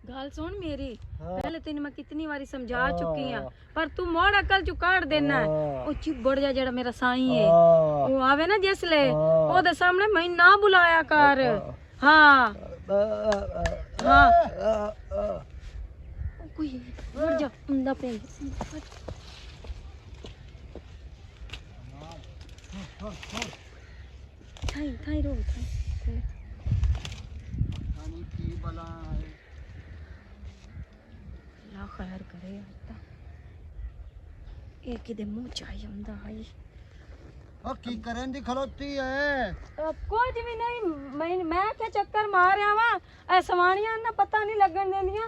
गल सुन मेरी हाँ। पहले तेन मैं कितनी बारी समझा चुकी हां पर तू मोड़ अकल चु काट देना है। ओ चिबड़ जा जेड़ा मेरा साईं है वो आवे ना जिसले ओदे सामने मैं ना बुलाया कर। हां हां कोई मर जा अंदा पे थाई थाई रो थाई की बला है ला खैर करे आता एक दे मुंह चाहिए हुंदा है। और की करन दी खलोती है कुछ भी नहीं मैं क्या चक्कर मार आवा ए सवाणियां ना पता नहीं लगन देंदियां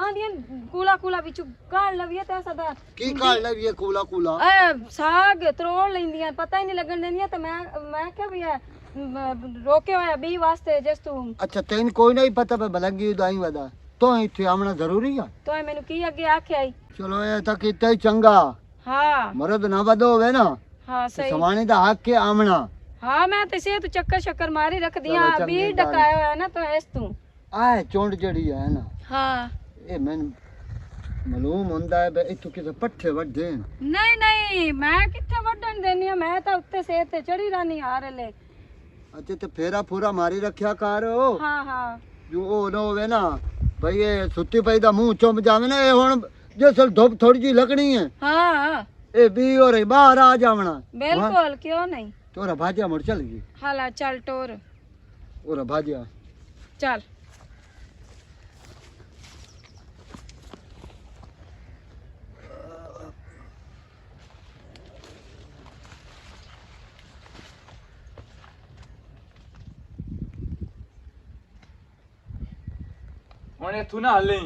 आंदियां कूला कूला विच काल लविए ते सदा की काल लविए कूला कूला ए साग त्रोड़ लेंदियां पता ही नहीं लगन देंदियां ते मैं क्या भी है रोके होया बी वास्ते जिस तू अच्छा तेन कोई नहीं पता पे बलंगी उदाई वदा तो इथे आमना जरूरी है तो मैनू की अगे आखे आई चलो ये तक इतना ही चंगा हां मरद ना बदो होवे ना हां सही सवाणी दा हक के आमना हां मैं ते से तू चक्कर शक्कर मारी रख दिया चलो बी चंगी डकाया है ना तो ऐस तू आए चोंड जड़ी है ना हां ए मैं मालूम हुंदा है बे इथु किसे पट्ठे वड्डे नहीं नहीं मैं किथे वड्डन देनी है मैं तो उत्ते से ते चढ़ी रानी हार ले। अच्छा ते फेरा पूरा मारी रखया कर हां हां जो ओ न होवे ना भाई ये सुत्ती पई दा मुंह चुम जावे ना ए हुन जिसल धुप थोड़ी जी लगनी है हां ए बी और बाहर आ जावना बिल्कुल क्यों नहीं तोरा भाजिया मुड़ चल गई हाला चल टोर ओरा भाजिया चल ਹੁਣ ਇੱਥੋਂ ਨਾ ਹੱਲੇ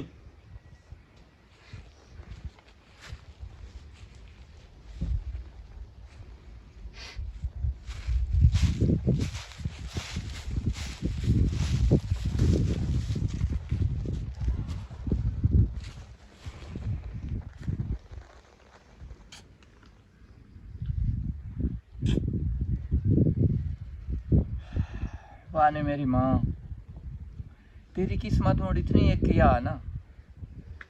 वाह ने मेरी माँ तेरी किस्मत मोड़ इतनी एक किया ना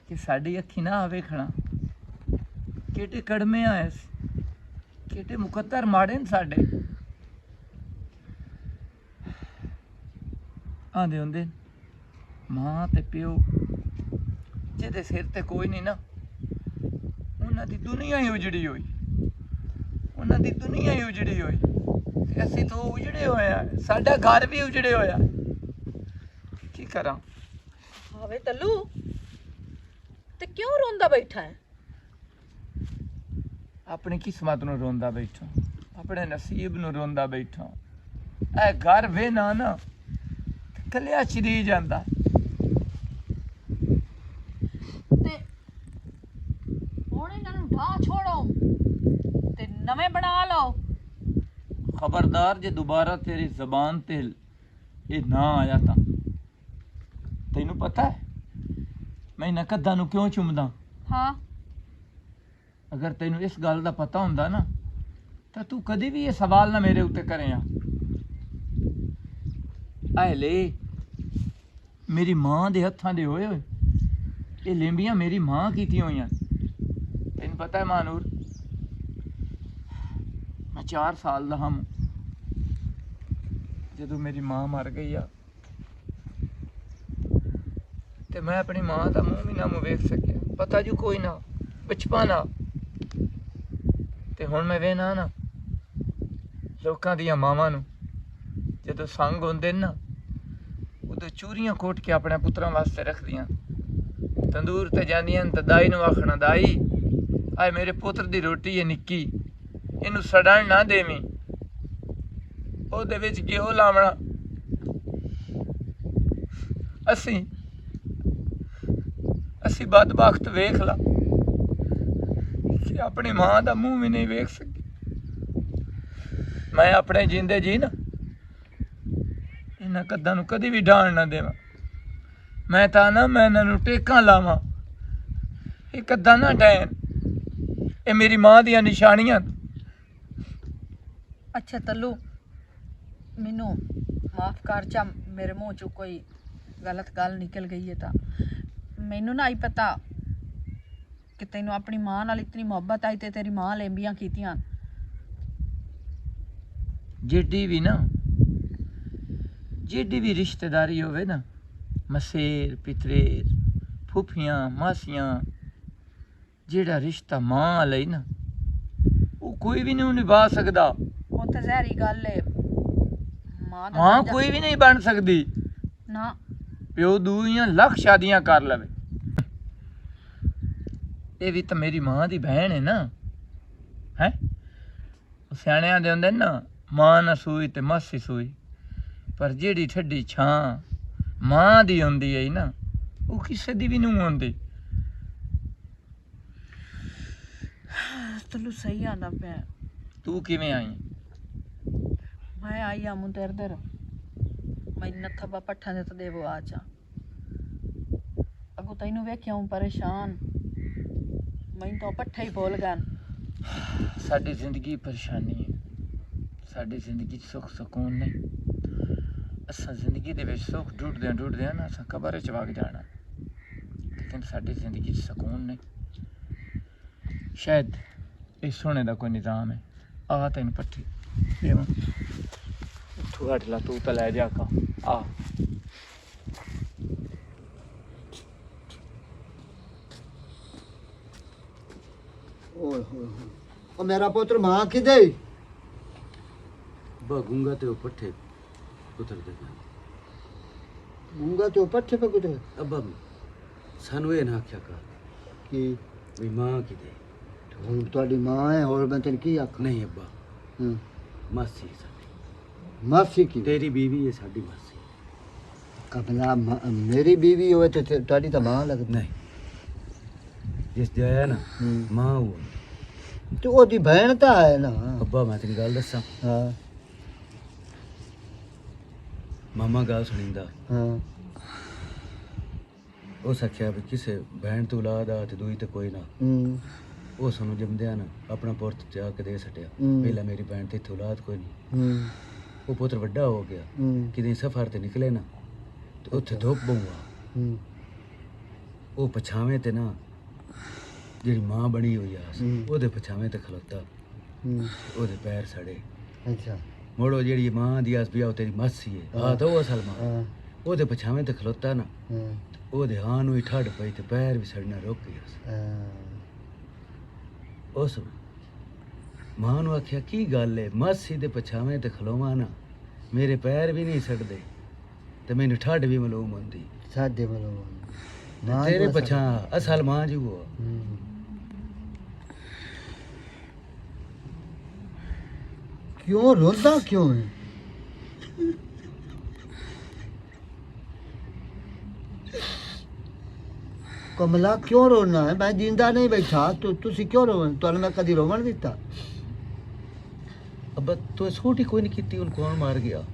कि साड़ी अखी ना वेखना केटे कड़मे आए केटे मुकद्दर माड़े न साडे आंदे होंदे मां ते प्यो जेदे सिर ते कोई नहीं ना उन्हां दी दुनिया ही उजड़ी होई उन्हां दी दुनिया ही उजड़ी होई ते असीं तो उजड़े होया साडा घर भी उजड़े होया की करा हावे तल्लू ते क्यों रोंदा बैठा है अपनी किस्मत नूं रोंदा बैठा अपने नसीब नूं रोंदा बैठा ऐ घर वे ना कलिया चिरी जांदा ते हुण इन्हां नूं ढा छोड़ो ते नवें बना लो। खबरदार जे दोबारा तेरी जबान ते ये ना आया तां तैनू पता है मैं इन्हां कद्दां नूं क्यों चुमदा हाँ अगर तैनू इस गल दा पता हुंदा ना तां तू कदी भी ये सवाल ना मेरे उत्ते करें आए ले मेरी मां दे हत्थां दे होए ये लेंबियां मेरी मां कीतियां होइयां तैनू पता है मानूर मैं 4 साल दा हम जदों मेरी मां मर गई आ ते मैं अपनी मां दा मुंह भी ना वेख सकिया पता जू कोई ना बचपन आ ते हुण मैं वेना ना लोकां दियां मावां नूं जदों संग होंदे ना उदों चूरियां कोट के अपने पुत्रां वास्ते रखदियां तंदूर ते जांदियां ते दाई नूं आखना दाई आए मेरे पुत्र दी रोटी है निक्की इनू सड़न ना देवी ओदे विच घ्यो लावना असी बदबख्त वेख ला कि अपनी मां दा मुंह भी नहीं वेख सकी मैं अपने जींदे जी ना इन्हां कद्दां नूं कदी भी ढाण ना देवां मैं तां ना मैं इन्हां नूं टेकां लावां ये कद्दां ना डैन ये मेरी मां दियां निशानियां अच्छा तल्लू मैनू माफ़ कर चा मेरे मुँह चो कोई गलत गल निकल गई है तो ਮੈਨੂੰ ਨਾ ਹੀ ਪਤਾ ਕਿ ਤੈਨੂੰ ਆਪਣੀ ਮਾਂ ਨਾਲ ਇਤਨੀ ਮੁਹੱਬਤ ਆਈ ਤੇ ਤੇਰੀ ਮਾਂ ਲੰਬੀਆਂ ਕੀਤੀਆਂ। ਜਿੱਡੀ ਵੀ ਰਿਸ਼ਤੇਦਾਰੀ ਹੋਵੇ ਨਾ, ਮਸੇਰ ਪਿਤਰੇਰ ਫੁੱਫੀਆਂ ਮਾਸੀਆਂ, ਜਿਹੜਾ ਰਿਸ਼ਤਾ ਮਾਂ ਲਈ ਨਾ ਉਹ ਕੋਈ ਵੀ ਨਹੀਂ ਨਿਭਾ ਸਕਦਾ। ਉਹ ਤਾਂ ਜ਼ਹਿਰੀ ਗੱਲ ਏ। ਮਾਂ ਦਾ ਮਾਂ ਦਰਜਾ- ਕੋਈ ਵੀ ਨਹੀਂ ਬਣ ਸਕਦੀ। ਨਾ ਪਿਓ ਦੂਈਆਂ ਲੱਖ ਸ਼ਾਦੀਆਂ ਕਰ ਲਵੇ, ਇਹ ਵੀ ਤਾਂ ਮੇਰੀ ਮਾਂ ਦੀ ਭੈਣ ਹੈ ਨਾ। ਹੈ ਸਿਆਣਿਆਂ ਦੇ ਹੁੰਦੇ ਨਾ, ਮਾਂ ਨਾ ਸੂਈ ਤੇ ਮਾਸੀ ਸੂਈ, ਪਰ ਜਿਹੜੀ ਠੱਡੀ ਛਾਂ ਮਾਂ ਦੀ ਹੁੰਦੀ ਹੈ ਨਾ, ਉਹ ਕਿਸੇ ਦੀ ਵੀ ਨਹੀਂ ਹੁੰਦੀ। ਤੈਨੂੰ ਸਹੀ ਆਂਦਾ ਪਿਆ। ਤੂੰ ਕਿਵੇਂ ਆਈ? ਮੈਂ ਆਈ ਆ ਮੁੰਡੇ ਇਧਰ, ਮੈਂ ਨੱਥਾ ਪੱਠਾਂ ਦੇ ਤੇ ਦੇਵੋ ਆ ਜਾ। ਅਗੋ ਤੈਨੂੰ ਵੇਖਿਆ ਹੂੰ ਪਰੇਸ਼ਾਨ, ਮੈਂ ਤਾਂ ਪੱਠਾ ਹੀ ਭੁੱਲ ਗਿਆ। ਸਾਡੀ ਜ਼ਿੰਦਗੀ ਪਰੇਸ਼ਾਨੀ ਹੈ, ਸਾਡੀ ਜ਼ਿੰਦਗੀ 'ਚ ਸੁੱਖ ਸਕੂਨ ਨਹੀਂ। ਅਸਾਂ ਜ਼ਿੰਦਗੀ ਦੇ ਵਿੱਚ ਸੁੱਖ ਢੂੰਡਦਿਆਂ ਨਾ ਅਸਾਂ ਕਬਰ 'ਚ ਵਗ ਜਾਣਾ, ਲੇਕਿਨ ਸਾਡੀ ਜ਼ਿੰਦਗੀ 'ਚ ਸਕੂਨ ਨਹੀਂ। ਸ਼ਾਇਦ ਇਹ ਸੋਨੇ ਦਾ ਕੋਈ ਨਿਜ਼ਾਮ ਹੈ। ਆ ਤੈਨੂੰ ਪੱਠੀ ਦੇਵਾਂ, ਉੱਥੋਂ ਹਟ ਲਾ, ਤੂੰ ਤਾਂ ਲੈ ਜਾ ਕਾ ਆ। ਓਏ ਹੋਏ ਹੋਏ, ਉਹ ਮੇਰਾ ਪੁੱਤਰ ਮਾਂ ਕਿਦੇ? ਗੂੰਗਾ ਤੇ ਉਹ ਪੱਠੇ ਉਤਰਦੇ ਗੂੰਗਾ ਤੇ ਉਹ ਪੱਠੇ ਪੇ ਕੁੱਤੇ ਅੱਬਾ ਸਾਨੂੰ ਇਹ ਨਾ ਆਖਿਆ ਕਰ ਕੀ ਵੀ ਮਾਂ ਕਿਤੇ। ਹੁਣ ਤੁਹਾਡੀ ਮਾਂ ਹੈ, ਹੋਰ ਮੈਂ ਤੈਨੂੰ ਕੀ ਆਖਾਂ? ਨਹੀਂ ਅੱਬਾ, ਹੂੰ, ਮਾਸੀ ਸਾਡੀ, ਮਾਸੀ ਕੀ? ਤੇਰੀ ਬੀਵੀ ਹੈ ਸਾਡੀ ਮਾਸੀ। ਕਬਲਾ ਮੇਰੀ ਬੀਵੀ ਹੋਵੇ ਤੇ ਤੁਹਾਡੀ ਤਾਂ ਮਾਂ ਲੱਗਦੀ। ਨਹੀਂ, ਜਿਸ ਜਾਇਆ ਨਾ ਹੂੰ, ਮਾਂ ਉਹ। ਤੇ ਉਹਦੀ ਭੈਣ ਤਾਂ ਹੈ ਨਾ। ਅੱਬਾ ਮੈਂ ਤੈਨੂੰ ਗੱਲ ਦੱਸਾਂ, ਹਾਂ ਮਾਮਾ ਗੱਲ ਸੁਣੀਂਦਾ, ਹਾਂ ਉਹ ਸਖਿਆ ਵੀ ਕਿਸੇ ਭੈਣ ਤੋਂ ਔਲਾਦ ਆ ਤੇ ਦੂਈ ਤੇ ਕੋਈ ਨਾ। ਹੂੰ ਉਹ ਸਾਨੂੰ ਜੰਮਦਿਆਂ ਨਾ ਆਪਣਾ ਪੁੱਤ ਜਾ ਕੇ ਦੇ ਛੱਡਿਆ। ਹੂੰ। ਪਹਿਲਾਂ ਮੇਰੀ ਭੈਣ ਤੇ ਇੱਥੇ ਔਲਾਦ ਕੋਈ ਨਹੀਂ। ਹੂੰ ਉਹ ਪੁੱਤਰ ਵੱਡਾ ਹੋ ਗਿਆ, ਹੂੰ ਕਿਤੇ ਸਫ਼ਰ ਤੇ ਨਿਕਲੇ ਨਾ ਤੇ ਉੱਥੇ ਧੁੱਪ ਬਹੂਆ, ਹੂੰ ਉਹ ਪਛਾਵੇਂ ਤੇ ਨਾ ਜਿਹੜੀ ਮਾਂ ਬਣੀ ਹੋਈ ਆ ਹੂੰ। ਉਹਦੇ ਪਛਾਵੇਂ ਤੇ ਖਲੋਤਾ, ਹੂੰ ਉਹਦੇ ਪੈਰ ਸੜੇ। ਅੱਛਾ ਮੋੜੋ ਜਿਹੜੀ ਮਾਂ ਦੀ ਆਸ ਵੀ ਆ ਉਹ ਤੇਰੀ ਮਾਸੀ ਹੈ, ਆ ਤਾਂ ਉਹ ਅਸਲ ਮਾਂ। ਹਾਂ ਉਹਦੇ ਪਛਾਵੇਂ ਤੇ ਖਲੋਤਾ ਨਾ, ਹਾਂ ਉਹਦੇ ਹਾਂ ਨੂੰ ਹੀ ਠੱਡ ਪਈ ਤੇ ਪੈਰ ਵੀ ਸੜਨਾ ਰੁਕ ਗਿਆ। ਉਸ ਮਾਂ ਨੂੰ ਆਖਿਆ ਕੀ ਗੱਲ ਏ, ਮਾਸੀ ਦੇ ਪਛਾਵੇਂ ਤੇ ਖਲੋਵਾਂ ਨਾ, ਮੇਰੇ ਪੈਰ ਵੀ ਨਹੀਂ ਸੜਦੇ ਤੇ ਮੈਨੂੰ ਠੱਡ ਵੀ ਮਾਲੂਮ ਹੁੰਦੀ। ਸਾਡੇ ਵੱਲੋਂ ਤੇਰੇ ਪਛਾਂ ਅਸਲ ਮਾਂ ਜੀ ਉਹ। क्यों रोता क्यों है? कमला क्यों रोना है? मैं जिंदा नहीं बैठा तो तुसी क्यों रो? तो मैं कदी रोवन दिता? अब तो छोटी कोई नहीं की, उन कौन मार गया?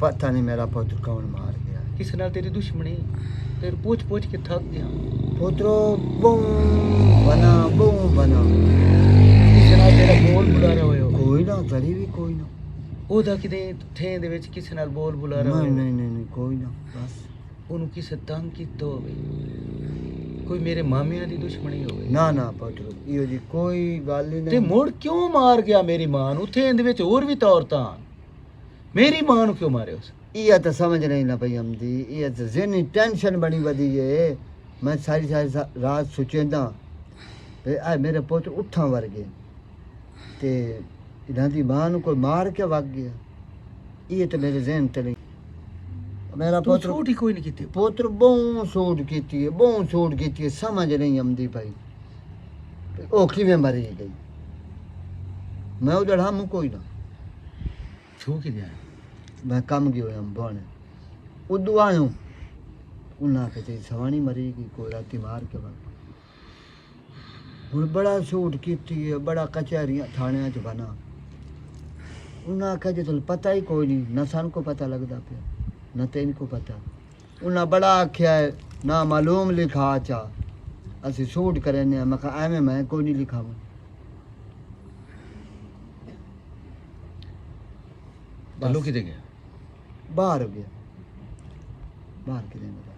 पता नहीं मेरा पुत्र कौन मार गया। किस नाल तेरी दुश्मनी? तेरे पूछ पूछ के थक गया। पुत्रो बूम बना किस नाल तेरा बोल बुला रहा हो? कोई ना करी भी कोई ना। ਉਹਦਾ ਕਿਤੇ ਥੇਂ ਦੇ ਵਿੱਚ ਕਿਸੇ ਨਾਲ ਬੋਲ ਬੁਲਾ ਰਿਹਾ नहीं ਹੋਵੇ, नहीं नहीं नहीं कोई ना बस। ਉਹਨੂੰ ਕਿਸੇ ਤੰਗ ਕੀਤਾ ਹੋਵੇ, ਕੋਈ ਮੇਰੇ ਮਾਮਿਆਂ ਦੀ ਦੁਸ਼ਮਣੀ ਹੋਵੇ। ना ना पुत्र यो जी कोई गल ही ਤੇ नहीं। ਮੁੜ ਕਿਉਂ ਮਾਰ ਗਿਆ ਮੇਰੀ ਮਾਂ ਨੂੰ? ਥੇਂ ਦੇ ਵਿੱਚ ਹੋਰ ਵੀ ਤਾਂ ਔਰਤਾਂ, ਮੇਰੀ ਮਾਂ ਨੂੰ ਕਿਉਂ ਮਾਰਿਆ ਉਸ? ये तो समझ नहीं ना पई हमदी, ये तो ज़हनी टेंशन बड़ी वधी है। मैं सारी रात सोचेंदा आ मेरे पुत्र उठा वर्गे ते इन्हां दी मां नूं कोई मार के वग गया। ये तो मेरे ज़हन ते नहीं। मेरा ਤੂੰ पुत्र ਛੋਟੀ ਕੋਈ ਨਹੀਂ ਕੀਤੀ। पुत्र बहु सूट कीती है, बहु सूट कीती है, समझ नहीं आमदी पई ओ किवें मरी गई। मैं उधर हम कोई ना, ਛੂ ਕਿ ਗਿਆ? मैं कम गयो हम बने उदू आयो उन्हें कहते सवानी मरेगी कोई राती मार के वग। हुण बड़ा सूट कीती है, बड़ा कचहरियां थाणियां च बना। उन्हें आख्या जो तुम पता ही कोई नहीं, न सन को पता लगता पे न तेन को पता। उन्हें बड़ा आख्या है ना मालूम लिखा चा असी सूट करें। मैं कहा एवं मैं कोई नहीं लिखाव। ਤੈਨੂੰ ਕਿਤੇ ਗਿਆ? बाहर हो गया, बाहर किधर मेरा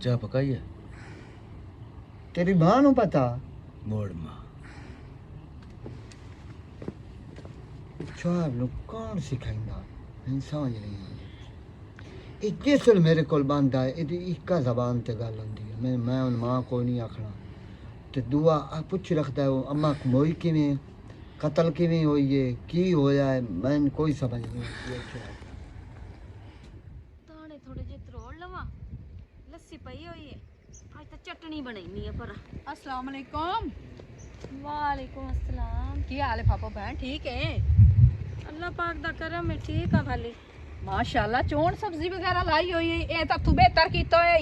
ਚਾਹ ਪਕਾਈ ਹੈ? तेरी मां नु पता? ਮੋੜ ਮਾਂ। चाह नु कौन सिखाइंदा? मैं समझ नहीं आई। ये जिसल मेरे कोल बंदा है इदी इक्का जबान ते गल हुंदी है। मैं उन मां को नहीं आखना ते दुआ पुछ रखदा है वो अम्मा मोई किवें कत्ल किवें होई है की होया है मैं कोई समझ नहीं आती। ਤਾਣੇ ਥੋੜੇ ਜਿਹੇ ਤਰੋੜ ਲਵਾਂ ਲੱਸੀ ਪਈ ਹੋਈ ਹੈ ਅੱਜ ਤਾਂ ਚਟਣੀ ਬਣਾਈਨੀ ਆ ਪਰ अस्सलाम वालेकुम। ਵਾਲੇਕੁਮ ਅਸਲਾਮ की हाल है पापा बहन? ठीक है ਅੱਲਾ ਪਾਕ ਦਾ ਕਰਮ ਹੈ ਠੀਕ ਆ ਭਾਲੀ माशाल्लाह। चोण सब्जी वगैरह लाई हुई है ये तो तू बेहतर कीता है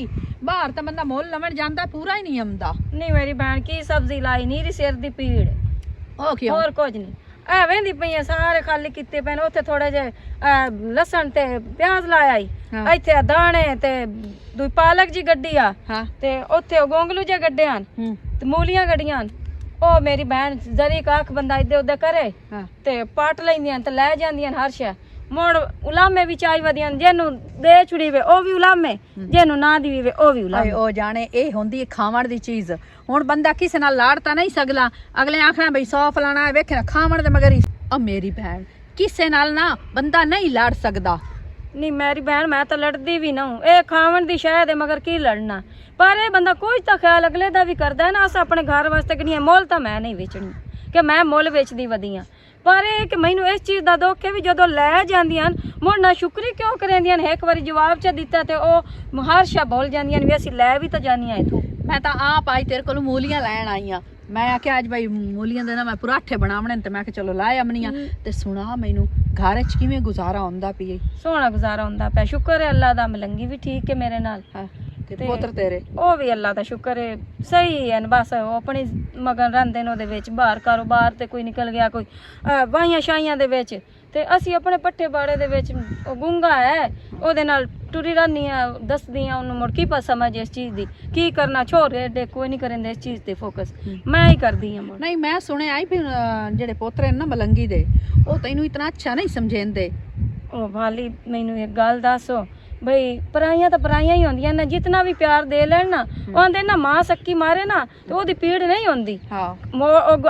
बाहर तो बंदा मोल लवण जांदा पूरा ही नहीं आंदा। ਨਹੀਂ ਮੇਰੀ ਭੈਣ ਕੀ ਸਬਜ਼ੀ ਲਾਈ ਨੀਰੀ ਸਿਰ ਦੀ ਪੀੜ ओ क्यों? ਹੋਰ ਕੁਝ ਨਹੀਂ ਐਵੇਂ ਦੀ ਪਈਆਂ ਸਾਰੇ ਖਾਲੀ ਕੀਤੇ ਪਏ ਨੇ ਉੱਥੇ ਥੋੜੇ ਜੇ ਲਸਣ ਤੇ ਪਿਆਜ਼ ਲਾਇਆ ਈ ਹਾਂ। ਇੱਥੇ ਦਾਣੇ ਤੇ ਦੂਈ ਪਾਲਕ ਜੀ ਗੱਡੀ ਆ हाँ ਤੇ ਉੱਥੇ ਉਹ ਗੋਂਗਲੂ ਜੇ ਗੱਡੇ ਹਨ ਤੇ ਮੂਲੀਆਂ ਗੱਡੀਆਂ ਹਨ। ਉਹ ਮੇਰੀ ਭੈਣ ਜ਼ਰੀ ਕੱਖ ਬੰਦਾ ਇੱਦੇ ਉੱਦੇ ਕਰੇ हाँ ਤੇ ਪਾਟ ਲੈਂਦੀਆਂ ਤੇ ਲੈ ਜਾਂਦੀਆਂ ਹਰ ਸ਼ੈ ਮੋੜ ਉਲਾਮੇ ਵੀ ਚਾਈ ਵਧੀਆਂ ਜਿਹਨੂੰ ਦੇ ਛੁੜੀ ਵੇ ਉਹ ਵੀ ਉਲਾਮੇ ਜਿਹਨੂੰ ਨਾ ਦੀ ਵੇ ਉਹ ਵੀ ਹਾਏ ਉਲਾਮੇ ਉਹ ਜਾਣੇ ਇਹ ਹੁੰਦੀ ਹੈ ਖਾਵਣ ਦੀ ਚੀਜ਼। ਹੁਣ ਬੰਦਾ ਕਿਸੇ ਨਾਲ ਲਾੜ ਤਾਂ ਨਹੀਂ ਸਕਦਾ ਅਗਲੇ ਆਖਣਾ ਬਈ 100 ਫਲਾਣਾ ਵੇਖੇ ਨਾ ਖਾਵਣ ਦੇ ਮਗਰ ਹੀ ਆ ਮੇਰੀ ਭੈਣ ਕਿਸੇ ਨਾਲ ਨਾ ਬੰਦਾ ਨਹੀਂ ਲੜ ਸਕਦਾ। ਨਹੀਂ ਮੇਰੀ ਭੈਣ ਮੈਂ ਤਾਂ ਲੜਦੀ ਵੀ ਨਾ ਹੂੰ ਇਹ ਖਾਵਣ ਦੀ ਸ਼ਾਇਦ ਮਗਰ ਕੀ ਲੜਨਾ ਪਰ ਇਹ ਬੰਦਾ ਕੋਈ ਤਾਂ ਖਿਆਲ ਅਗਲੇ ਦਾ ਵੀ ਕਰਦਾ ਹੈ ਨਾ ਅਸ ਆਪਣੇ ਘਰ ਵਾਸਤੇ ਕਿਹੜੀਆਂ ਮੁੱਲ ਤਾਂ ਮੈਂ ਨਹੀਂ ਵੇਚਣੀ ਕਿ ਮੈਂ ਮੁੱਲ ਵੇਚਦੀ ਵਧੀਆਂ ਪਰ ਇਹ ਕਿ ਮੈਨੂੰ ਇਸ ਚੀਜ਼ ਦਾ ਦੁੱਖ ਹੈ ਵੀ ਜਦੋਂ ਲੈ ਜਾਂਦੀਆਂ ਮੁੜ ਨਾ ਸ਼ੁਕਰੀ ਕਿਉਂ ਕਰਦੀਆਂ ਨੇ ਇੱਕ ਵਾਰੀ ਜਵਾਬ ਚ ਦਿੱਤਾ ਤੇ ਉਹ ਹਰ ਸ਼ਾ ਭੁੱਲ ਜਾਂਦੀਆਂ ਨੇ ਵੀ ਅਸੀਂ ਲੈ ਵੀ ਤਾਂ ਜਾਨੀਆਂ ਇਥੋਂ। ਮੈਂ ਤਾਂ ਆਪ ਆਈ ਤੇਰੇ ਕੋਲ ਮੂਲੀਆਂ ਲੈਣ ਆਈ ਆ। ਮੈਂ ਆਖਿਆ ਅੱਜ ਬਈ ਮੂਲੀਆਂ ਦੇ ਨਾ ਮੈਂ ਪਰਾਠੇ ਬਣਾਵਣੇ ਤੇ ਮੈਂ ਕਿਹਾ ਚਲੋ ਲਾਏ ਅਮਨੀਆਂ ਤੇ ਸੁਣਾ ਮੈਨੂੰ ਘਰ 'ਚ ਕਿਵੇਂ ਗੁਜ਼ਾਰਾ ਹੁੰਦਾ ਪਈ। ਸੋਹਣਾ ਗੁਜ਼ਾਰਾ ਹੁੰਦਾ ਪਿਆ ਸ਼ੁਕਰ ਹੈ ਅੱਲਾ ਦਾ ਮਲੰਗੀ ਵੀ ਠੀਕ ਹੈ ਮੇਰੇ ਨਾਲ ਹਾਂ ਤੇ ਪੁੱਤਰ ਤੇਰੇ ਉਹ ਵੀ ਅੱਲਾ ਦਾ ਸ਼ੁਕਰ ਹੈ ਸਹੀ ਹੈ ਬਸ ਉਹ ਆਪਣੀ ਮਗਨ ਰਹਿੰਦੇ ਨੇ ਉਹਦੇ ਵਿੱਚ ਬਾਹਰ ਕਾਰੋਬਾਰ ਤੇ ਕੋਈ ਨਿਕਲ ਗਿਆ ਕੋਈ ਵਾਹੀਆਂ ਸ਼ਾਹੀਆਂ ਦੇ ਵਿੱਚ ਤੇ ਅਸੀਂ ਆਪਣੇ ਪੱਠੇ ਬਾੜੇ ਦੇ ਵਿੱਚ ਉਹ ਗੁੰਗਾ ਹੈ ਉਹਦੇ ਨਾਲ ਟੁਰੀ ਰਹਿੰਦੀ ਆ ਦੱਸਦੀ ਆ ਉਹਨੂੰ ਮੁੜ ਕੀ ਪਾ ਸਮਝ ਇਸ ਚੀਜ਼ ਦੀ ਕੀ ਕਰਨਾ ਛੋਰੇ ਏਡੇ ਕੋਈ ਨਹੀਂ ਕਰਨਦੇ ਇਸ ਚੀਜ਼ ਤੇ ਫੋਕਸ ਮੈਂ ਹੀ ਕਰਦੀ ਆ ਮੁੜ। ਨਹੀਂ ਮੈਂ ਸੁਣਿਆ ਆਈ ਵੀ ਜਿਹੜੇ ਪੋਤਰੇ ਨੇ ਨਾ ਮਲੰਗੀ ਦੇ ਉਹ ਤੈਨੂੰ ਇਤਨਾ ਅੱਛਾ ਨਹੀਂ ਸਮਝੇਂਦੇ। ਉਹ ਵਾਲੀ ਮੈਨੂੰ ਇੱਕ ਗੱਲ ਦੱਸੋ ਬਈ ਪਰਾਈਆਂ ਤਾਂ ਪਰਾਈਆਂ ਹੀ ਹੁੰਦੀਆਂ ਨੇ ਜਿਤਨਾ ਵੀ ਪਿਆਰ ਦੇ ਲੈਣ ਨਾ ਉਹ ਆਂਦੇ ਨਾ ਮਾਂ ਸੱਕੀ ਮਾਰੇ ਨਾ ਤੇ ਉਹਦੀ ਪੀੜ ਨਹੀਂ ਹੁੰਦੀ। ਹਾਂ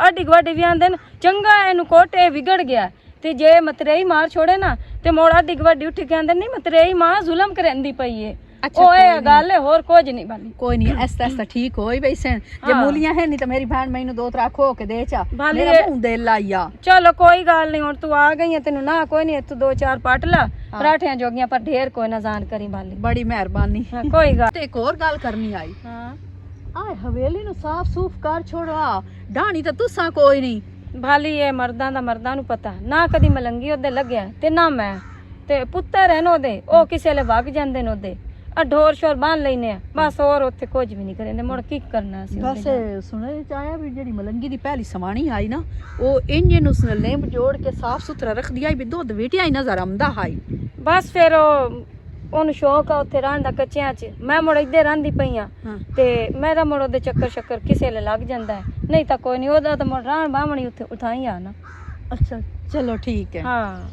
ਆਡੀ ਗਵਾਡੀ ਵੀ ਆਂਦੇ ਨੇ ਚੰਗਾ ਇਹਨੂੰ ਕੋਟੇ ਵਿਗੜ ਗਿਆ ਤੇ ਜੇ ਮਤਰੇਈ ਮਾਰ ਛੋੜੇ ਨਾ ਤੇ ਮੋੜ ਆਡੀ ਗਵਾਡੀ ਉੱਠ ਕੇ ਆਂਦੇ ਨਹੀਂ ਮਤਰੇਈ ਮਾਂ ਜ਼ੁਲਮ ਕਰੰਦੀ ਪਈ ਏ। ਉਹ ਇਹ ਗੱਲ ਹੈ ਹੋਰ ਕੁਝ ਨਹੀਂ ਬਾਲੀ ਕੋਈ ਨਹੀਂ ਐਸਾ ਠੀਕ ਹੋਈ ਬਈ ਸੈਨ ਜੇ ਮੂਲੀਆਂ ਹੈ ਨਹੀਂ ਤਾਂ ਮੇਰੀ ਭੈਣ ਮੈਨੂੰ ਦੋ ਤਰਾ ਖੋ ਕੇ ਦੇ ਚਾ ਮੇਰਾ ਮੂੰਹ ਦੇ ਲਾਇਆ। ਚਲੋ ਕੋਈ ਗੱਲ ਨਹੀਂ ਹੁਣ ਤੂੰ ਆ ਗਈ ਹੈ ਤੈਨੂੰ ਨਾ ਕੋਈ ਨਹੀਂ ਤੂੰ 2-4 ਪੱਟ ਲਾ ਪਰਾਠਿਆਂ ਜੋਗੀਆਂ ਪਰ ਢੇਰ ਕੋਈ ਨਾ ਜਾਣ ਕਰੀ ਬਾਲੀ। ਬੜੀ ਮਿਹਰਬਾਨੀ। ਕੋਈ ਗੱਲ ਤੇ ਇੱਕ ਹੋਰ ਗੱਲ ਕਰਨੀ ਆਈ। ਹਾਂ ਆਏ ਹਵੇਲੀ ਨੂੰ ਸਾਫ਼ ਸੂਫ ਕਰ ਛੋੜਾ ਢਾਣੀ ਤਾਂ ਤੁਸਾਂ ਕੋਈ ਨਹੀਂ ਭਾਲੀ ਇਹ ਮਰਦਾਂ ਦਾ ਮਰਦਾਂ ਨੂੰ ਪਤਾ ਨਾ ਕਦੀ ਮਲੰਗੀ ਉਹਦੇ ਲੱਗਿਆ ਤੇ ਨਾ ਮੈਂ ਤੇ ਪੁੱਤਰ ਹਨ ਉਹਦੇ ਉਹ ਕਿਸੇ ਲੇ ਵਗ ਜਾਂਦੇ ਨੇ ਉਹਦੇ ਆ ਢੋਰ ਸ਼ੋਰ ਬੰਨ ਲੈਨੇ ਆ ਬਸ ਹੋਰ ਉੱਥੇ ਕੁਝ ਵੀ ਨਹੀਂ ਕਰਿੰਦੇ ਮੁੜ ਕੀ ਕਰਨਾ ਸੀ। ਬਸ ਸੁਣਨ ਚ ਆਇਆ ਵੀ ਜਿਹੜੀ ਮਲੰਗੀ ਦੀ ਪਹਿਲੀ ਸਮਾਣੀ ਆਈ ਨਾ ਉਹ ਇੰਜ ਨੂੰ ਲੈਂਬ ਜੋੜ ਕੇ ਸਾਫ਼ ਸੁਥਰਾ ਰੱਖਦੀ ਆਈ ਵੀ ਦੁੱਧ ਵੇਟਿਆ ਹੀ ਨਜ਼ਰ ਆਉਂਦਾ ਹਾਈ। ਬਸ ਫਿਰ ਉਹਨੂੰ ਸ਼ੌਕ ਆ ਉੱਥੇ ਰਹਿਣ ਦਾ ਕੱਚਿਆਂ 'ਚ ਮੈਂ ਮੁੜ ਇੱਧੇ ਰਹਿੰਦੀ ਪਈ ਆ ਤੇ ਮੇਰਾ ਮੁੜ ਉਹਦੇ ਚੱਕਰ ਸ਼ੱਕਰ ਕਿਸੇ ਲੇ ਲੱਗ ਜਾਂਦਾ ਹੈ ਨਹੀਂ ਤਾਂ ਕੋਈ ਨਹੀਂ ਉਹਦਾ ਤਾਂ ਮੁੜ ਰਹਿਣ ਬਾਹਮਣੀ ਉੱਥੇ ਉਠਾਈ ਆ ਨਾ। ਅੱਛਾ ਚਲੋ ਠੀਕ ਹੈ। ਹਾਂ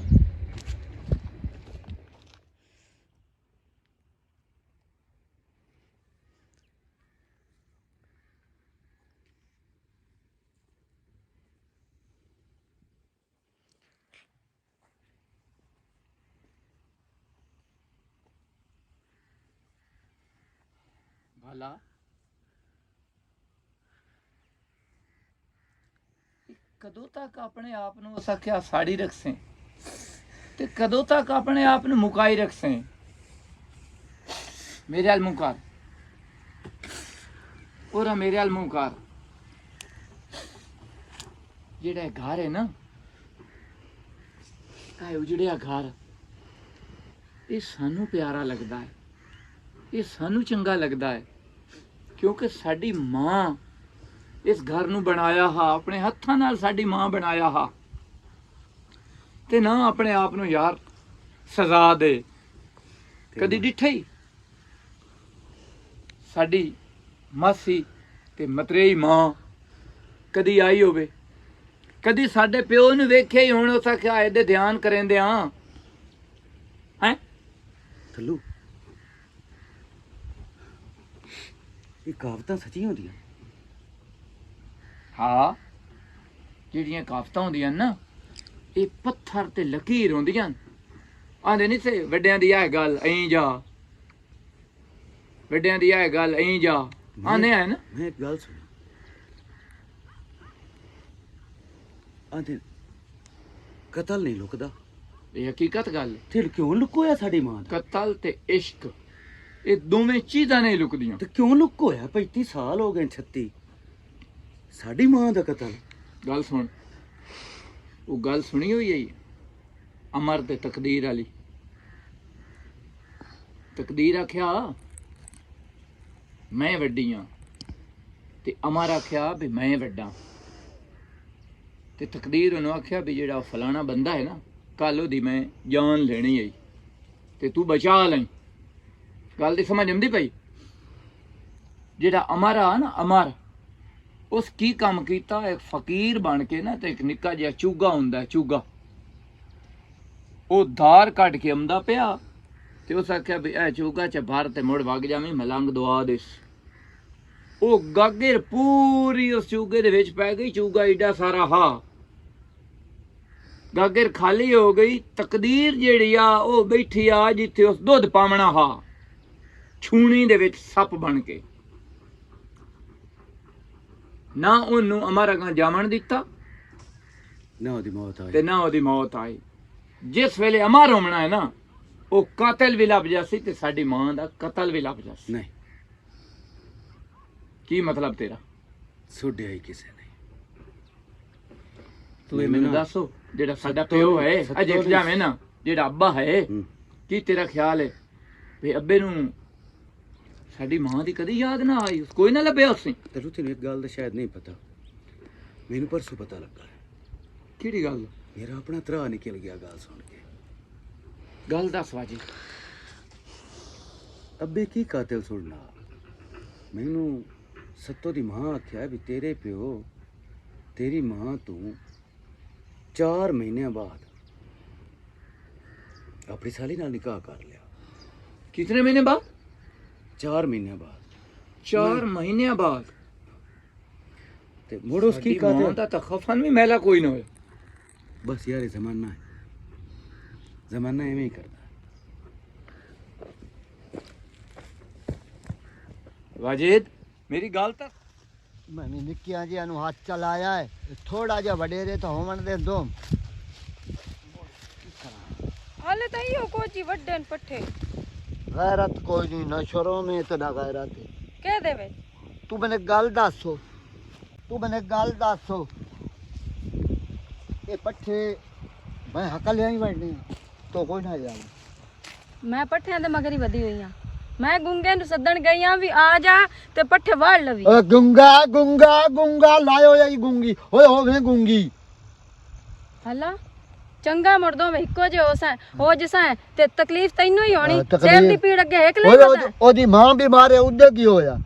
भाला कदों तक अपने आप ਨੂੰ ਸਕਿਆ ਸਾੜੀ ਰੱਖਸੇ ਤੇ ਕਦੋਂ ਤੱਕ ਆਪਣੇ ਆਪ ਨੂੰ ਮੁਕਾਈ ਰੱਖਸੇ। ਮੇਰੇ ਹਾਲ ਮੂੰਹ ਕਰ ਔਰ ਮੇਰੇ ਹਾਲ ਮੂੰਹ ਕਰ ਜਿਹੜਾ ਘਰ ਹੈ ਨਾ ਇਹ ਉਜੜਿਆ ਘਰ ਇਹ ਸਾਨੂੰ ਪਿਆਰਾ ਲੱਗਦਾ ਹੈ ਇਹ ਸਾਨੂੰ ਚੰਗਾ ਲੱਗਦਾ ਹੈ ਕਿਉਂਕਿ ਸਾਡੀ ਮਾਂ ਇਸ ਘਰ ਨੂੰ ਬਣਾਇਆ ਹਾ ਆਪਣੇ ਹੱਥਾਂ ਨਾਲ ਸਾਡੀ ਮਾਂ ਬਣਾਇਆ ਹਾ ਤੇ ਨਾ ਆਪਣੇ ਆਪ ਨੂੰ ਯਾਰ ਸਜ਼ਾ ਦੇ। ਕਦੀ ਡਿੱਠੀ ਸਾਡੀ ਮਾਸੀ ਤੇ ਮਤਰੇਈ ਮਾਂ ਕਦੀ ਆਈ ਹੋਵੇ ਕਦੀ ਸਾਡੇ ਪਿਓ ਨੂੰ ਵੇਖਿਆ ਹੀ ਹੁਣ ਉਸ ਆਖਿਆ ਇਹਦੇ ਧਿਆਨ ਕਰਿੰਦੇ ਆ ਹੈ ਥੱਲੂ ਇਹ ਕਹਾਵਤਾਂ ਸੱਚੀ ਹੁੰਦੀਆਂ? ਹਾਂ, ਜਿਹੜੀਆਂ ਕਾਫਤਾਂ ਹੁੰਦੀਆਂ ਨਾ ਇਹ ਪੱਥਰ ਤੇ ਲਕੀਰ ਹੁੰਦੀਆਂ। ਆਂਦੇ ਨਹੀਂ ਸੇ ਵੱਡਿਆਂ ਦੀ ਇਹ ਗੱਲ ਐਂ ਜਾ, ਵੱਡਿਆਂ ਦੀ ਇਹ ਗੱਲ ਐਂ ਜਾ, ਆਂਦੇ ਆ ਨਾ। ਮੈਂ ਇੱਕ ਗੱਲ ਸੁਣੀ, ਆਂਦੇ ਕਤਲ ਨਹੀਂ ਲੁਕਦਾ। ਇਹ ਹਕੀਕਤ ਗੱਲ। ਫਿਰ ਕਿਉਂ ਲੁਕੋਇਆ ਸਾਡੀ ਮਾਂ ਦਾ? ਕਤਲ ਤੇ ਇਸ਼ਕ ਇਹ ਦੋਵੇਂ ਚੀਜ਼ਾਂ ਨਹੀਂ ਲੁਕਦੀਆਂ। ਤੇ ਕਿਉਂ ਲੁਕੋਇਆ? 35 ਸਾਲ ਹੋ ਗਏ, 36 ਸਾਡੀ ਮਾਂ ਦਾ ਕਤਲ। ਗੱਲ ਸੁਣ, ਉਹ ਗੱਲ ਸੁਣੀ ਹੋਈ ਹੈ ਅਮਰ ਤੇ ਤਕਦੀਰ ਵਾਲੀ। ਤਕਦੀਰ ਆਖਿਆ ਮੈਂ ਵੱਡੀ ਆ ਤੇ ਅਮਰ ਆਖਿਆ ਵੀ ਮੈਂ ਵੱਡਾ। ਤੇ ਤਕਦੀਰ ਉਹਨੂੰ ਆਖਿਆ ਵੀ ਜਿਹੜਾ ਫਲਾਣਾ ਬੰਦਾ ਹੈ ਨਾ, ਕੱਲ ਉਹਦੀ ਮੈਂ ਜਾਨ ਲੈਣੀ ਹੈ ਤੇ ਤੂੰ ਬਚਾ ਲੈ। ਗੱਲ ਦੀ ਸਮਝ ਆਉਂਦੀ ਪਈ? ਜਿਹੜਾ ਅਮਰ ਆ ਨਾ, ਅਮਰ ਉਸ ਕੀ ਕੰਮ ਕੀਤਾ? ਇੱਕ ਫਕੀਰ ਬਣ ਕੇ ਨਾ ਤੇ ਇੱਕ ਨਿੱਕਾ ਜਿਹਾ ਚੂਗਾ ਹੁੰਦਾ, ਚੂਗਾ, ਉਹ ਧਾਰ ਕੱਢ ਕੇ ਆਉਂਦਾ ਪਿਆ ਤੇ ਉਸ ਆਖਿਆ ਵੀ ਇਹ ਚੂਗਾ ਚ ਭਰ ਤੇ ਮੁੜ ਵਗ ਜਾਵੀਂ, ਮਲੰਗ ਦਵਾ ਦੇ। ਉਹ ਗਾਗਰ ਪੂਰੀ ਉਸ ਚੂਗੇ ਦੇ ਵਿੱਚ ਪੈ ਗਈ। ਚੂਗਾ ਏਡਾ ਸਾਰਾ ਹਾ, ਗਾਗਰ ਖਾਲੀ ਹੋ ਗਈ। ਤਕਦੀਰ ਜਿਹੜੀ ਆ ਉਹ ਬੈਠੀ ਆ ਜਿੱਥੇ ਉਸ ਦੁੱਧ ਪਾਵਣਾ ਹਾ, ਛੂਣੀ ਦੇ ਵਿੱਚ ਸੱਪ ਬਣ ਕੇ। ਨਾ ਉਹਨੂੰ ਅਮਰ ਅਗਾਂ ਜਾਵਣ ਦਿੱਤਾ ਨਾ ਉਹਦੀ ਮੌਤ ਆਈ ਤੇ ਨਾ ਉਹਦੀ ਮੌਤ ਆਈ। ਜਿਸ ਵੇਲੇ ਅਮਰ ਹੋਣਾ ਹੈ ਨਾ, ਉਹ ਕਾਤਲ ਵੀ ਲੱਭ ਜਾਸੀ ਤੇ ਸਾਡੀ ਮਾਂ ਦਾ ਕਤਲ ਵੀ ਲੱਭ ਜਾਸੀ। ਨਹੀਂ, ਕੀ ਮਤਲਬ ਤੇਰਾ? ਸੁੱਡਿਆ ਹੀ ਕਿਸੇ ਨੇ। ਤੂੰ ਇਹ ਮੈਨੂੰ ਦੱਸੋ, ਜਿਹੜਾ ਸਾਡਾ ਪਿਓ ਹੈ ਅਜੇ ਜਾਵੇਂ ਨਾ, ਜਿਹੜਾ ਅੱਬਾ ਹੈ, ਕੀ ਤੇਰਾ ਖਿਆਲ ਹੈ ਵੀ ਅੱਬੇ ਨੂੰ ਸਾਡੀ ਮਾਂ ਦੀ ਕਦੀ ਯਾਦ ਨਾ ਆਈ? ਕੋਈ ਨਾ ਲੱਭਿਆ ਉਸੇ? ਤੈਨੂੰ ਤੈਨੂੰ ਇੱਕ ਗੱਲ ਦਾ ਸ਼ਾਇਦ ਨਹੀਂ ਪਤਾ, ਮੈਨੂੰ ਪਰਸੋਂ ਪਤਾ ਲੱਗਾ। ਕਿਹੜੀ ਗੱਲ? ਮੇਰਾ ਆਪਣਾ ਤਰਾ ਨਿਕਲ ਗਿਆ ਗੱਲ ਸੁਣ ਕੇ। ਗੱਲ ਦੱਸ ਵਾਜੀ। ਅੱਬੇ ਕੀ ਕਾਤਲ ਸੁਣਨਾ? ਮੈਨੂੰ ਸੱਤੋ ਦੀ ਮਾਂ ਆਖਿਆ ਵੀ ਤੇਰੇ ਪਿਓ ਤੇਰੀ ਮਾਂ ਤੂੰ 4 ਮਹੀਨਿਆਂ ਬਾਅਦ ਆਪਣੀ ਸਾਲੀ ਨਾਲ ਨਿਕਾਹ ਕਰ ਲਿਆ। ਕਿਤਨੇ ਮਹੀਨੇ ਬਾਅਦ? 4 ਮਹੀਨਿਆਂ ਬਾਅਦ। 4 ਮਹੀਨਿਆਂ ਬਾਅਦ? ਤੇ ਮੁੜ ਉਸ ਕੀ ਮਾਂ ਕਾਤਲ ਦਾ ਤਾਂ ਖਫਨ ਵੀ ਮੈਲਾ ਕੋਈ ਨਾ ਹੋਇਆ। ਬਸ ਯਾਰ ਇਹ ਜ਼ਮਾਨਾ ਹੈ, ਜ਼ਮਾਨਾ ਐਵੇਂ ਹੀ ਕਰਦਾ। ਵਾਜਿਦ ਮੇਰੀ ਗੱਲ ਤਾਂ ਮੈਂ ਵੀ ਨਿੱਕਿਆਂ ਜਿਹਾ ਨੂੰ ਹੱਥ ਚਲਾਇਆ ਹੈ, ਥੋੜਾ ਜਿਹਾ ਵਡੇਰੇ ਤਾਂ ਹੋਵਣ ਦੇ ਦੋ। ਹਾਲੇ ਤਾਂ ਇਹੋ ਕੋਜੀ ਵੱਡੇ ਨੇ ਪੱਠੇ। ਗੈਰਤ ਕੋਈ ਨਹੀਂ, ਨਾ ਸ਼ਰਮ ਹੈ ਤੇ ਨਾ ਗੈਰਤ ਹੈ। ਕਹਿ ਦੇਵੇ ਤੂੰ ਮੈਨੂੰ ਗੱਲ ਦੱਸੋ, ਤੂੰ ਮੈਨੂੰ ਗੱਲ ਦੱਸੋ, ਇਹ ਪੱਠੇ ਮੈਂ ਹੱਕਾ ਲਿਆ ਹੀ ਵੜਨੇ ਤੋ ਕੋਈ ਨਾ ਜਾਵੇ। ਮੈਂ ਪੱਠਿਆਂ ਦੇ ਮਗਰ ਹੀ ਵਧੀ ਹੋਈ ਆ। ਮੈਂ ਗੁੰਗੇ ਨੂੰ ਸੱਦਣ ਗਈ ਆ ਵੀ ਆ ਜਾ ਤੇ ਪੱਠੇ ਵਾੜ ਲਵੀ। ਓ ਗੁੰਗਾ ਗੁੰਗਾ ਗੁੰਗਾ ਲਾਇਓ ਜਾਈ ਗੁੰਗੀ ਓਏ ਹੋਵੇ ਗੁੰਗੀ। ਹਲਾ ਚੰਗਾ ਮਰਦੋਂ ਵੇ ਇੱਕੋ ਜੇ ਹੋ ਜਿਸਾਂ ਤੇ ਤਕਲੀਫ ਤੈਨੂੰ ਹੀ ਹੋਣੀ। ਤਕਲੀਫ- ਸਿਰ ਦੀ ਪੀੜ ਅੱਗੇ ਇੱਕ ਓਏ ਲਈ ਉਹਦੀ ਮਾਂ ਬਿਮਾਰ ਹੈ, ਉਹਦੇ ਕੀ ਹੋਇਆ?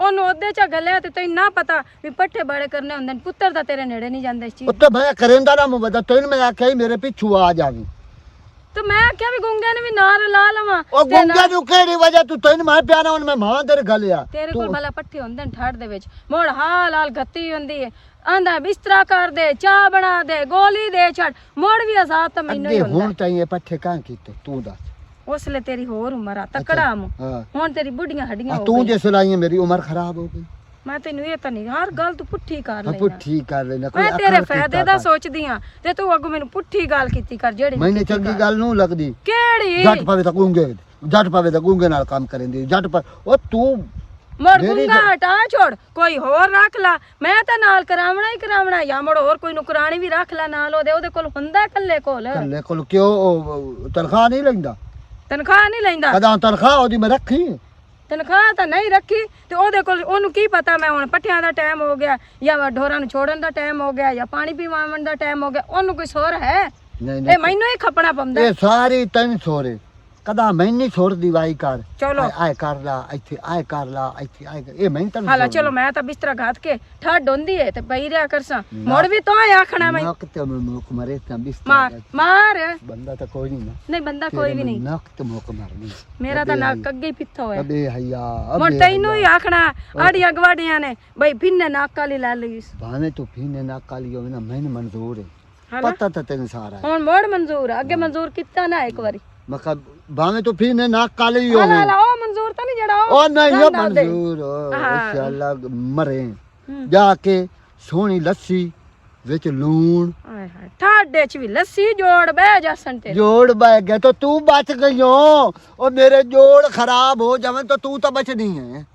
ਉਹਨੂੰ ਉਹਦੇ ਚ ਗੱਲਿਆ ਤੇ ਤੈਨੂੰ ਨਾ ਪਤਾ ਵੀ ਪੱਠੇ ਬੜੇ ਕਰਨੇ ਹੁੰਦੇ ਨੇ। ਪੁੱਤਰ ਦਾ ਤੇਰੇ ਨੇੜੇ ਨਹੀਂ ਜਾਂਦਾ ਇਸ ਚੀਜ਼। ਉੱਤੇ ਮੈਂ ਕਰੇਂਦਾ ਨਾ ਮੁਬਦਾ ਤੈਨੂੰ ਮੈਂ ਆਖਿਆ ਸੀ ਮੇਰੇ ਪਿੱਛੂ ਆ ਜਾਵੀਂ। ਤੇ ਮੈਂ ਆਖਿਆ ਵੀ ਗੁੰਗੇ ਨੇ ਵੀ ਨਾਲ ਲਾ ਲਵਾਂ। ਉਹ ਗੁੰਗਾ ਨੂੰ ਕਿਹੜੀ ਵਜ੍ਹਾ ਤੂੰ ਤੈਨੂੰ ਮੈਂ ਪਿਆਣਾ ਹੁਣ ਮੈਂ ਮਾਂ ਤੇਰੇ ਗਲਿਆ। ਤੇਰੇ ਕੋਲ ਭਲਾ ਪੱਠੇ ਹੁੰਦੇ ਨੇ ਠੜ ਦੇ ਵਿੱਚ, ਮੋੜ ਹਾਲ ਹਾਲ ਗੱਤੀ ਹੁੰਦੀ ਹੈ। ਆਂਦਾ ਬਿਸਤਰਾ ਕਰ ਦੇ, ਚਾਹ ਬਣਾ ਦੇ, ਗੋਲੀ ਦੇ ਛੱਡ, ਮੋੜ ਵੀ ਆਜ਼ਾਦ ਤਾਂ ਮੈਨੂੰ ਹੀ ਅੱਗੇ ਹੁੰਦਾ। ਹੁਣ ਤਾਈਂ ਇਹ ਪੱਠੇ ਕਾਂ ਕੀਤੇ ਤੂੰ ਦੱਸ। ਉਸਲੇ ਤੇਰੀ ਹੋਰ ਉਮਰ ਆ ਤਕੜਾ ਮੂੰ, ਹਾਂ ਹੁਣ ਤੇਰੀ ਬੁੱਢੀਆਂ ਹੱਡੀਆਂ ਹੋ ਤੂੰ ਗਈਆਂ। ਜੇ ਸੁਲਾਈ ਮੇਰੀ ਉਮਰ ਖਰਾਬ ਹੋ ਗਈ। ਮੈਂ ਤੈਨੂੰ ਇਹ ਤਾਂ ਨਹੀਂ, ਹਰ ਗੱਲ ਤੂੰ ਪੁੱਠੀ ਕਰ ਹਾਂ ਲੈਣਾ। ਪੁੱਠੀ ਕਰ ਲੈਣਾ ਕੋਈ ਮੈਂ ਅਕਲ ਤੇਰੇ ਕੀਤਾ ਫਾਇਦੇ ਦਾ ਕਰ। ਸੋਚਦੀ ਆ ਤੇ ਤੂੰ ਅੱਗੋਂ ਮੈਨੂੰ ਪੁੱਠੀ ਗੱਲ ਕੀਤੀ ਕਰ ਜਿਹੜੀ ਮੈਨੇ ਚੰਗੀ ਗੱਲ ਨੂੰ ਲੱਗਦੀ। ਕਿਹੜੀ ਜੱਟ ਪਵੇ ਤਾਂ ਗੁੰਗੇ, ਜੱਟ ਪਵੇ ਤਾਂ ਗੁੰਗੇ ਨਾਲ ਕੰਮ ਕਰੇਂਦੀ ਜੱਟ ਪਰ ਉਹ ਤੂੰ ਮੋੜ ਮੇਰੀ ਗੁੰਗਾ ਹਟਾ ਛੋੜ, ਕੋਈ ਹੋਰ ਰੱਖ ਲਾ। ਮੈਂ ਤਾਂ ਨਾਲ ਕਰਾਵਣਾ ਹੀ ਕਰਾਵਣਾ, ਜਾਂ ਮੋੜ ਹੋਰ ਕੋਈ ਨੁਕਰਾਣੀ ਵੀ ਰੱਖ ਲੈ ਨਾਲ। ਉਹਦੇ ਕੋਲ ਹੁੰਦਾ ਇਕੱਲੇ ਕੋਲ ਕੱਲੇ ਕੋਲ ਕਿਉਂ ਉਹ ਤਨਖਾਹ ਨਹੀਂ ਲੈਂਦਾ? ਤਨਖਾਹ ਨਹੀਂ ਲੈਂਦਾ। ਕਦਾਂ ਤਨਖਾਹ ਉਹਦੀ ਮੈਂ ਰੱਖੀ? ਤਨਖਾਹ ਤਾਂ ਨਹੀਂ ਰੱਖੀ ਤੇ ਉਹਦੇ ਕੋਲ ਉਹਨੂੰ ਕੀ ਪਤਾ ਮੈਂ ਹੁਣ ਪੱਠਿਆਂ ਦਾ ਟਾਈਮ ਹੋ ਗਿਆ ਜਾਂ ਢੋਰਾਂ ਨੂੰ ਛੋੜਨ ਦਾ ਟਾਈਮ ਹੋ ਗਿਆ ਜਾਂ ਪਾਣੀ ਪੀਵਾਉਣ ਦਾ ਟਾਈਮ ਹੋ ਗਿਆ। ਉਹਨੂੰ ਕੋਈ ਸੋਰ ਹੈ? ਨਹੀਂ ਇਹ ਨਹੀਂ ਮੈਨੂੰ ਹੀ ਖਪਣਾ ਪਉਂਦਾ। ਇਹ ਸਾਰੀ ਤੈਨੂੰ ਸੋਰੇ ਕਦਾ ਮੈਂ ਨਹੀਂ ਛੋੜਦੀ ਵਾਈ ਕਰ ਚਲੋ ਆਏ ਕਰ ਲਾ ਇੱਥੇ ਆਏ ਕਰ ਲਾ ਇੱਥੇ ਆਏ ਇਹ ਮੈਂ ਤਾਂ ਹਾਲਾ ਚਲੋ ਮੈਂ ਤਾਂ ਬਿਸਤਰਾ ਘਾਤ ਕੇ ਠੱਡ ਹੁੰਦੀ ਏ ਤੇ ਪਈ ਰਿਆ ਕਰਸਾਂ ਮੁੜ ਵੀ ਤੋਂ ਆਖਣਾ ਮੈਂ ਨੱਕ ਤੇ ਮੁੱਕ ਮਰੇ ਤਾਂ ਮਾਰ ਮਾਰ ਬੰਦਾ ਤਾਂ ਕੋਈ ਨਹੀਂ ਨਾ ਨਹੀਂ ਬੰਦਾ ਕੋਈ ਵੀ ਨਹੀਂ ਨੱਕ ਤੇ ਮੁੱਕ ਮਾਰਨੀ ਮੇਰਾ ਤਾਂ ਨੱਕ ਅੱਗੇ ਹੀ ਪਿੱਥਾ ਹੋਇਆ ਅਬੇ ਹਯਾ ਮੁੜ ਤੈਨੂੰ ਹੀ ਆਖਣਾ ਆੜੀਆਂ ਗਵਾੜੀਆਂ ਨੇ ਬਈ ਫਿੰਨੇ ਨੱਕ ਵਾਲੀ ਲੈ ਲਈ ਭਾਵੇਂ ਤੂੰ ਫੀਨੇ ਨੱਕ ਵਾਲੀ ਹੋਵੇ ਨਾ ਮੈਨੂੰ ਮਨਜ਼ੂਰ ਹੈ ਹਨਾ ਪਤਾ ਤਾਂ ਤੈਨੂੰ ਸਾਰਾ ਹੈ ਹੁਣ ਮੋੜ ਮਨਜ਼ੂਰ ਆ, ਅੱਗੇ ਮਨਜ਼ੂਰ ਕੀਤਾ ਨਾ ਇੱਕ ਵਾਰੀ ਮੈਂ ਕਿਹਾ ਭਾਵੇਂ ਤੂੰ ਫੀਨੇ ਨੱਕ ਵਾਲੀ ਹਾਲਾ ਹੋਵੇ ਹਾਲਾ ਉਹ ਮਨਜ਼ੂਰ ਤਾਂ ਨਹੀਂ ਜਿਹੜਾ ਉਹ ਨਹੀਂ ਉਹ ਗੰਦ ਆਉਂਦੇ। ਮਨਜ਼ੂਰ ਹਾਂ। ਅੱਲਾ ਮਰੇ ਜਾ ਕੇ ਸੋਹਣੀ ਲੱਸੀ ਵਿੱਚ ਲੂਣ ਆਏ ਹਾਏ ਠਾਡੇ ਚ ਵੀ ਲੱਸੀ ਜੋੜ ਬਹਿ ਜਾ ਸੰਟੇ ਜੋੜ ਬੈ ਗਿਆ ਤਾਂ ਤੂੰ ਬਚ ਗਈਓ ਉਹ ਮੇਰੇ ਜੋੜ ਖਰਾਬ ਹੋ ਜਾਵੇਂ ਤਾਂ ਤੂੰ ਤਾਂ ਬਚਣੀ ਹੈ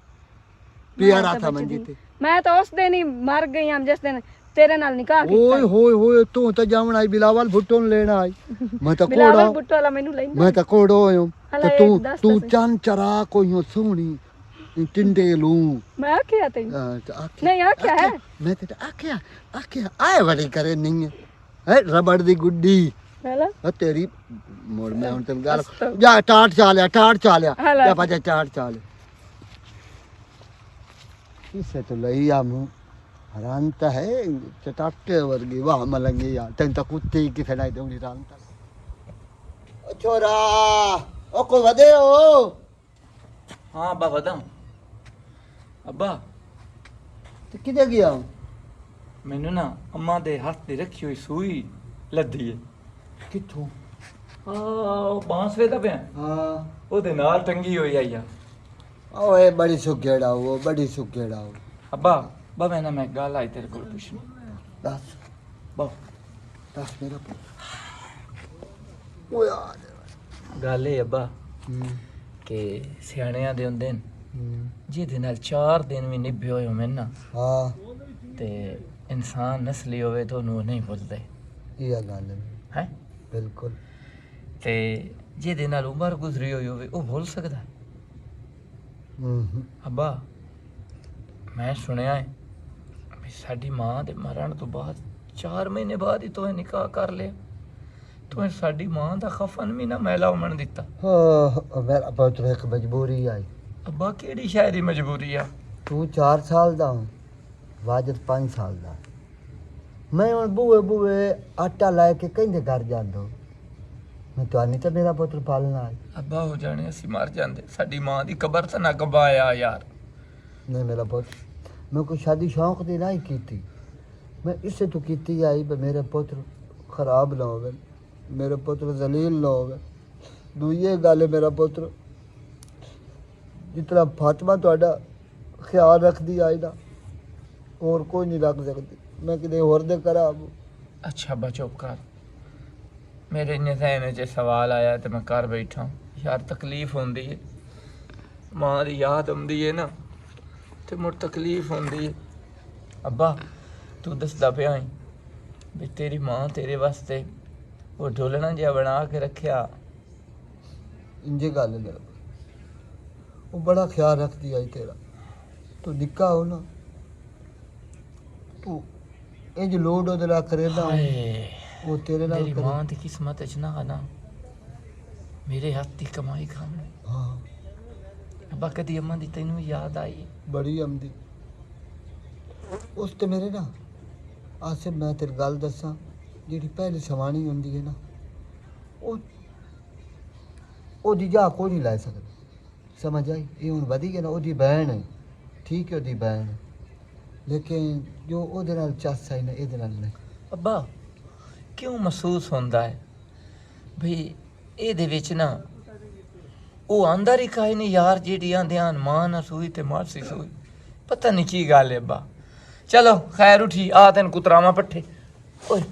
ਪਿਆਰਾ ਥਾ ਮੰਜੀ ਤੇ ਮੈਂ ਤਾਂ ਉਸ ਦਿਨ ਹੀ ਮਰ ਗਈ ਹਾਂ ਜਿਸ ਦਿਨ ਤੇਰੇ ਨਾਲ ਨਿਕਾਹ ਓਏ ਕੀਤਾ ਹੋਏ ਹੋਏ ਤੂੰ ਤਾਂ ਜਾਵਣ ਆਈ ਬਿਲਾਵਲ ਭੁੱਟੋ ਨੂੰ ਲੈਣ ਆਈ ਮੈਂ ਤਾਂ ਬਿਲਾਵਲ ਕੋੜਾ ਬੁੱਟੋ ਵਾਲਾ ਮੈਨੂੰ ਲੈਂਦਾ ਮੈਂ ਤਾਂ ਕੋੜੋ ਹੋਇਆ ਹਲਾ ਤੇ ਇਹ ਤੂੰ ਦੱਸ ਤੂੰ ਤਾਂ ਚੰਨ ਚਰਾ ਕੋਈ ਸੋਹਣੀ ਟਿੰਡੇ ਲੂੰ ਮੈਂ ਆਖਿਆ ਤੈਨੂੰ ਤੇ ਆਖਿਆ ਨਹੀਂ ਆਖਿਆ ਹੈ ਮੈਂ ਤੇ ਆਖਿਆ ਆਏ ਬੜੀ ਕਰੇ ਨਹੀਂ ਹੈ ਰਬੜ ਦੀ ਗੁੱਡੀ ਹਲਾ ਆ ਤੇਰੀ ਮੋੜ ਮੈਂ ਹੁਣ ਤੈਨੂੰ ਗੱਲ ਜਾ ਟਾਟ ਚਾਲਿਆ ਹਲਾ। ਜਾ ਬਾਜਾ ਟਾਟ ਚਾਲਿਆ ਇਸੇ ਤੋਂ ਲਈ ਆ ਮੂੰ ਹਰਾਨ ਤਾਂ ਹੈ ਚਟਾਟੇ ਵਰਗੀ ਵਾਹ ਮਲੰਗੀ ਯਾਰ ਤੈਨੂੰ ਤਾਂ ਕੁੱਤੇ ਹੀ ਕਿਥੇ ਨਹੀਂ ਦੇਉਣੀ ਰਾਂ ਤਾਂ ਓ ਛੋਰਾ ਓ ਕੋ ਵਧੇ ਹੋ ਹਾਂ ਅੱਬਾ ਵਧਾਂ ਅੱਬਾ ਤੇ ਕਿਤੇ ਗਿਆ ਮੈਨੂੰ ਨਾ ਅੰਮਾ ਦੇ ਹੱਥ ਤੇ ਰੱਖੀ ਹੋਈ ਸੂਈ ਲੱਦੀ ਏ ਕਿੱਥੋਂ ਉਹ ਬਾਂਸ ਵੇਦਾ ਪਿਆ ਹਾਂ ਉਹਦੇ ਨਾਲ ਟੰਗੀ ਹੋਈ ਆਈ ਆ ਓਏ ਬੜੀ ਸੁਖੇੜਾ ਉਹ ਬੜੀ ਸੁਖੇੜਾ ਉਹ ਅੱਬਾ ਬਾ ਮੈਂ ਗੱਲ ਆਈ ਤੇਰੇ ਕੋਲ ਪੁੱਛਣੀ ਦੱਸ ਬਾ ਦੱਸ ਮੇਰਾ ਪੁੱਤ ਓ ਯਾਰ ਗੱਲ ਇਹ ਅੱਬਾ ਕਿ ਸਿਆਣਿਆਂ ਦੇ ਹੁੰਦੇ ਨੇ ਜਿਹਦੇ ਨਾਲ 4 ਦਿਨ ਵੀ ਨਿਭੇ ਹੋਏ ਹੋਵੇ ਨਾ ਹਾਂ ਤੇ ਇਨਸਾਨ ਨਸਲੀ ਹੋਵੇ ਤਾਂ ਉਹਨੂੰ ਨਹੀਂ ਭੁੱਲਦੇ ਇਹ ਗੱਲ ਹੈ ਬਿਲਕੁਲ ਤੇ ਜਿਹਦੇ ਨਾਲ ਉਮਰ ਗੁਜ਼ਰੀ ਹੋਈ ਹੋਵੇ ਉਹ ਭੁੱਲ ਸਕਦਾ ਅੱਬਾ ਮੈਂ ਸੁਣਿਆ ਹੈ ਵੀ ਸਾਡੀ ਮਾਂ ਦੇ ਮਰਨ ਤੋਂ ਬਾਅਦ 4 ਮਹੀਨੇ ਬਾਅਦ ਹੀ ਤੋਏ ਨਿਕਾਹ ਕਰ ਲਿਆ ਤੂੰ ਸਾਡੀ ਮਾਂ ਦਾ ਖਫਨ ਵੀ ਨਾ ਮੈਲਾ ਉਮਣ ਦਿੱਤਾ ਹਾਂ ਮੇਰਾ ਪੁੱਤ ਇੱਕ ਮਜਬੂਰੀ ਆਈ ਅੱਬਾ ਕਿਹੜੀ ਸ਼ਾਇਦ ਦੀ ਮਜਬੂਰੀ ਆ ਤੂੰ 4 ਸਾਲ ਦਾ ਹਾਂ ਵਾਜਦ 5 ਸਾਲ ਦਾ ਮੈਂ ਹੁਣ ਬੂਏ ਆਟਾ ਲੈ ਕੇ ਕਹਿੰਦੇ ਘਰ ਜਾਂਦਾ ਮੈਂ ਤੁਹਾਨੂੰ ਤਾਂ ਮੇਰਾ ਪੁੱਤਰ ਪਾਲਣਾ ਹੈ ਅੱਬਾ ਹੋ ਜਾਣੇ ਅਸੀਂ ਮਰ ਜਾਂਦੇ ਸਾਡੀ ਮਾਂ ਦੀ ਕਬਰ ਤਾਂ ਨਾ ਗਵਾਇਆ ਯਾਰ ਨਹੀਂ ਮੇਰਾ ਪੁੱਤ ਮੈਂ ਕੋਈ ਸ਼ਾਦੀ ਸ਼ੌਂਕ ਦੀ ਨਹੀਂ ਕੀਤੀ ਮੈਂ ਇਸੇ ਤੋਂ ਕੀਤੀ ਆਈ ਵੀ ਮੇਰੇ ਪੁੱਤਰ ਖਰਾਬ ਨਾ ਹੋਵੇ ਮੇਰੇ ਪੁੱਤਰ ਜ਼ਲੀਲ ਨਾ ਹੋਵੇ ਦੂਜੀ ਗੱਲ ਹੈ ਮੇਰਾ ਪੁੱਤਰ ਜਿਤਨਾ ਫਾਤਮਾ ਤੁਹਾਡਾ ਖਿਆਲ ਰੱਖਦੀ ਆਈ ਦਾ ਹੋਰ ਕੋਈ ਨਹੀਂ ਰੱਖ ਸਕਦੀ ਮੈਂ ਕਿਤੇ ਹੋਰ ਦੇ ਕਰਾਂ ਅੱਛਾ ਅੱਬਾ ਚੁੱਪ ਕਰ ਮੇਰੇ ਇੰਨੇ ਜ਼ਹਿਨ 'ਚ ਸਵਾਲ ਆਇਆ ਤੇ ਮੈਂ ਘਰ ਬੈਠਾ ਯਾਰ ਤਕਲੀਫ ਹੁੰਦੀ ਹੈ ਮਾਂ ਦੀ ਯਾਦ ਆਉਂਦੀ ਹੈ ਨਾ ਤੇ ਮੁੜ ਤਕਲੀਫ ਹੁੰਦੀ ਹੈ ਅੱਬਾ ਤੂੰ ਦੱਸਦਾ ਪਿਆ ਹੈ ਵੀ ਤੇਰੀ ਮਾਂ ਤੇਰੇ ਵਾਸਤੇ ਉਹ ਢੋਲਣਾ ਜਿਹਾ ਬਣਾ ਕੇ ਰੱਖਿਆ ਇੰਜੇ ਗੱਲ ਲੈ ਉਹ ਬੜਾ ਖਿਆਲ ਰੱਖਦੀ ਆਈ ਤੇਰਾ ਤੂੰ ਨਿੱਕਾ ਹੋ ਨਾ ਤੂੰ ਇੰਜ ਲੋਡ ਉਹਦੇ ਨਾਲ ਕਰੇਦਾ ਹਾਏ ਉਹ ਤੇਰੇ ਨਾਲ ਮੇਰੀ ਕਰੇ ਮਾਂ ਦੀ ਕਿਸਮਤ 'ਚ ਨਾ ਆਣਾ ਮੇਰੇ ਹੱਥ ਦੀ ਕਮਾਈ ਖਾਣੀ ਹਾਂ ਅੱਬਾ ਕਦੀ ਅੰਮਾ ਦੀ ਤੈਨੂੰ ਯਾਦ ਆਈ ਬੜੀ ਆਮਦੀ ਉਸ ਤੇ ਮੇਰੇ ਨਾ ਆਸਿਫ ਮੈਂ ਤੇਰੀ ਗੱਲ ਦੱਸਾਂ ਜਿਹੜੀ ਪਹਿਲੀ ਸਵਾਣੀ ਹੁੰਦੀ ਹੈ ਨਾ ਉਹਦੀ ਜਾ ਕੋਈ ਨਹੀਂ ਲੈ ਸਕਦਾ ਸਮਝ ਆਈ ਇਹ ਹੁਣ ਵਧੀ ਗਿਆ ਨਾ ਉਹਦੀ ਭੈਣ ਹੈ ਠੀਕ ਹੈ ਉਹਦੀ ਭੈਣ ਹੈ ਲੇਕਿਨ ਜੋ ਉਹਦੇ ਨਾਲ ਚੱਸ ਹੈ ਨਾ ਇਹਦੇ ਨਾਲ ਨਹੀਂ ਅੱਬਾ ਕਿਉਂ ਮਹਿਸੂਸ ਹੁੰਦਾ ਹੈ ਭਈ ਇਹਦੇ ਵਿੱਚ ਨਾ ਉਹ ਆਂਦਰ ਹੀ ਕਾਇ ਨਹੀਂ ਯਾਰ ਜਿਹੜੀ ਆਂਦਿਆਂ ਮਾਂ ਨਾ ਸੂਈ ਤੇ ਮਾਸੀ ਸੂਈ ਪਤਾ ਨਹੀਂ ਕੀ ਗੱਲ ਹੈ ਅੱਬਾ ਚਲੋ ਖੈਰ ਉਠੀ ਆ ਤੈਨੂੰ ਕੁਤਰਾਵਾਂ ਪੱਠੇ ਓਏ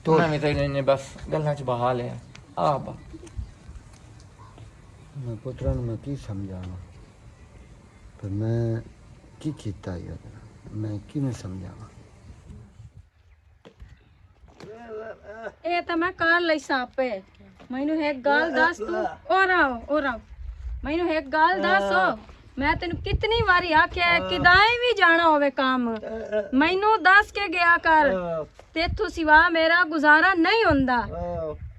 ਤੋ ਮੈਂ ਵੀ ਤੈਨੂੰ ਇਹਨੇ ਬਸ ਗੱਲਾਂ 'ਚ ਬਹਾ ਲਿਆ ਆ ਅੱਬਾ ਮੈਂ ਪੁੱਤਰਾਂ ਨੂੰ ਮੈਂ ਕੀ ਸਮਝਾਵਾਂ ਪਰ ਮੈਂ ਕੀ ਕੀਤਾ ਯਾਰ ਮੈਂ ਕਿਵੇਂ ਸਮਝਾਵਾਂ ਇਹ ਤਾਂ ਮੈਂ ਕਰ ਲਈ ਸਾਪੇ ਮੈਨੂੰ ਇੱਕ ਗੱਲ ਦੱਸ ਤੂੰ ਔਰਾ ਮੈਨੂੰ ਇੱਕ ਗੱਲ ਦੱਸ ਮੈਂ ਤੈਨੂੰ ਕਿਤਨੀ ਵਾਰੀ ਆਖਿਆ ਕਿਦਾਏ ਵੀ ਜਾਣਾ ਹੋਵੇ ਕੰਮ ਮੈਨੂੰ ਦੱਸ ਕੇ ਗਿਆ ਕਰ ਤੇਥੋਂ ਸਿਵਾ ਮੇਰਾ ਗੁਜ਼ਾਰਾ ਨਹੀਂ ਹੁੰਦਾ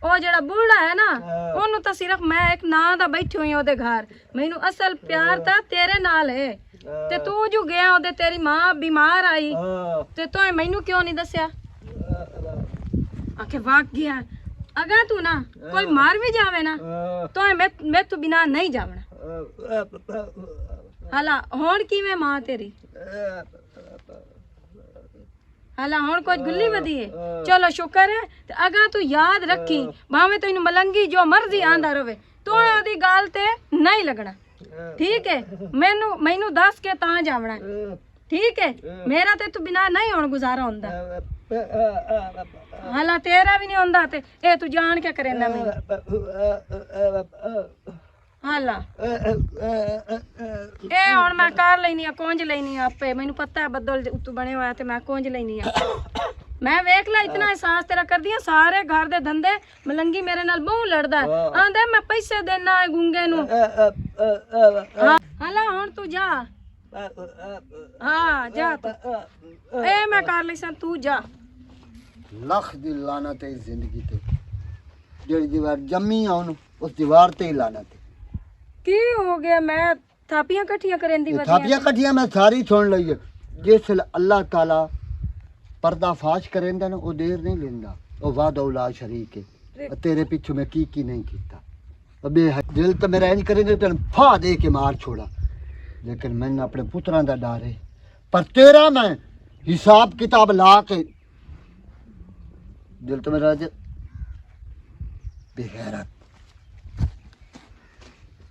ਉਹ ਜਿਹੜਾ ਬੁੱਢਾ ਹੈ ਨਾ ਉਹਨੂੰ ਤਾਂ ਸਿਰਫ ਮੈਂ ਇੱਕ ਨਾਂ ਦਾ ਬੈਠੀ ਹੋਈ ਉਹਦੇ ਘਰ ਮੈਨੂੰ ਅਸਲ ਪਿਆਰ ਤਾਂ ਤੇਰੇ ਨਾਲ ਹੈ ਤੇ ਤੂੰ ਜੋ ਗਿਆ ਉਹਦੇ ਤੇਰੀ ਮਾਂ ਬਿਮਾਰ ਆਈ ਤੇ ਤੂੰ ਮੈਨੂੰ ਕਿਉਂ ਨਹੀਂ ਦੱਸਿਆ ਆਖੇ ਵਾਕ ਗਿਆ ਅਗਾ ਤੂੰ ਨਾ ਕੋਈ ਮਾਰ ਵੀ ਜਾਵੇ ਨਾ ਤੂੰ ਮੈਂ ਤੋਂ ਬਿਨਾ ਨਹੀਂ ਜਾਵਣਾ ਹਾਲਾ ਹੁਣ ਕਿਵੇਂ ਮਾਂ ਤੇਰੀ ਹਾਲਾ ਹੁਣ ਕੁਝ ਗੁੱਲੀ ਵਧੀ ਹੈ ਚਲੋ ਸ਼ੁਕਰ ਹੈ ਤੇ ਅਗਾ ਤੂੰ ਯਾਦ ਰੱਖੀ ਭਾਵੇਂ ਤੈਨੂੰ ਮਲੰਗੀ ਜੋ ਮਰਜ਼ੀ ਆਂਦਾ ਰਵੇ ਤੂੰ ਉਹਦੀ ਗੱਲ ਤੇ ਨਹੀਂ ਲੱਗਣਾ ਠੀਕ ਹੈ ਮੈਨੂੰ ਦੱਸ ਕੇ ਤਾਂ ਜਾਵਣਾ ਠੀਕ ਹੈ ਮੇਰਾ ਤੇ ਤੂੰ ਬਿਨਾ ਨਹੀਂ ਹੁਣ ਗੁਜ਼ਾਰਾ ਹੁੰਦਾ ਹਾਲਾ ਤੇਰਾ ਵੀ ਨਹੀਂ ਹੁੰਦਾ ਤੇ ਇਹ ਤੂੰ ਜਾਣ ਕੇ ਕਰੇਂਦਾ ਮੈਨੂੰ ਹਾਲਾ ਇਹ ਹੁਣ ਮੈਂ ਕਰ ਲੈਣੀ ਆ ਕੁੰਝ ਲੈਣੀ ਆ ਆਪੇ ਮੈਨੂੰ ਪਤਾ ਹੈ ਬੱਦਲ ਉੱਤੋਂ ਬਣੇ ਹੋਇਆ ਤੇ ਮੈਂ ਕੁੰਝ ਲੈਣੀ ਆ ਮੈਂ ਵੇਖ ਲੈ ਇਤਨਾ ਅਹਿਸਾਸ ਤੇਰਾ ਕਰਦੀ ਆ ਸਾਰੇ ਘਰ ਦੇ ਧੰਦੇ ਮਲੰਗੀ ਮੇਰੇ ਨਾਲ ਬਹੁਤ ਲੜਦਾ ਆਂਦਾ ਮੈਂ ਪੈਸੇ ਦੇਣਾ ਹੈ ਗੁੰਗੇ ਨੂੰ ਹਾਲਾ ਹੁਣ ਤੂੰ ਜਾ ਹਾਂ ਜਾ ਤੂੰ ਇਹ ਮੈਂ ਕਰ ਲਈ ਸਾਂ ਤੂੰ ਜਾ ਲੱਖ ਦੀ ਲਾਨਤ ਹੈ ਇਸ ਜ਼ਿੰਦਗੀ ਤੇ ਜਿਹੜੀ ਦੀਵਾਰ ਜੰਮੀ ਆ ਉਹਨੂੰ ਉਸ ਦੀਵਾਰ ਤੇ ਹੀ ਲਾਨਤ ਹੈ ਕੀ ਹੋ ਗਿਆ ਮੈਂ ਥਾਪੀਆਂ ਇਕੱਠੀਆਂ ਕਰਨ ਦੀ ਇਹ ਥਾਪੀਆਂ ਕੱਢੀਆਂ ਮੈਂ ਸਾਰੀ ਸੁਣ ਲਈ ਹੈ ਜਿਸ ਅੱਲਾਹ ਤਾਲਾ ਪਰਦਾ ਫਾਸ਼ ਕਰੇਂਦਾ ਨਾ ਉਹ ਦੇਰ ਨਹੀਂ ਲੈਂਦਾ ਉਹ ਵਾਦਾ ਲਾ ਸ਼ਰੀਕ ਹੈ ਤੇਰੇ ਪਿੱਛੋਂ ਮੈਂ ਕੀ ਨਹੀਂ ਕੀਤਾ ਅਬੇ ਦਿਲ ਤਾਂ ਮੇਰਾ ਇੰਜ ਕਰੇਂਗੇ ਤੈਨੂੰ ਫਾ ਦੇ ਕੇ ਮਾਰ ਛੋੜਾ ਲੇਕਿਨ ਮੈਨੂੰ ਆਪਣੇ ਪੁੱਤਰਾਂ ਦਾ ਡਰ ਹੈ ਪਰ ਤੇਰਾ ਮੈਂ ਹਿਸਾਬ ਕਿਤਾਬ ਲਾ ਕੇ ਦਿਲ ਤੋਂ ਮੇਰਾ ਬੇਗੈਰਤ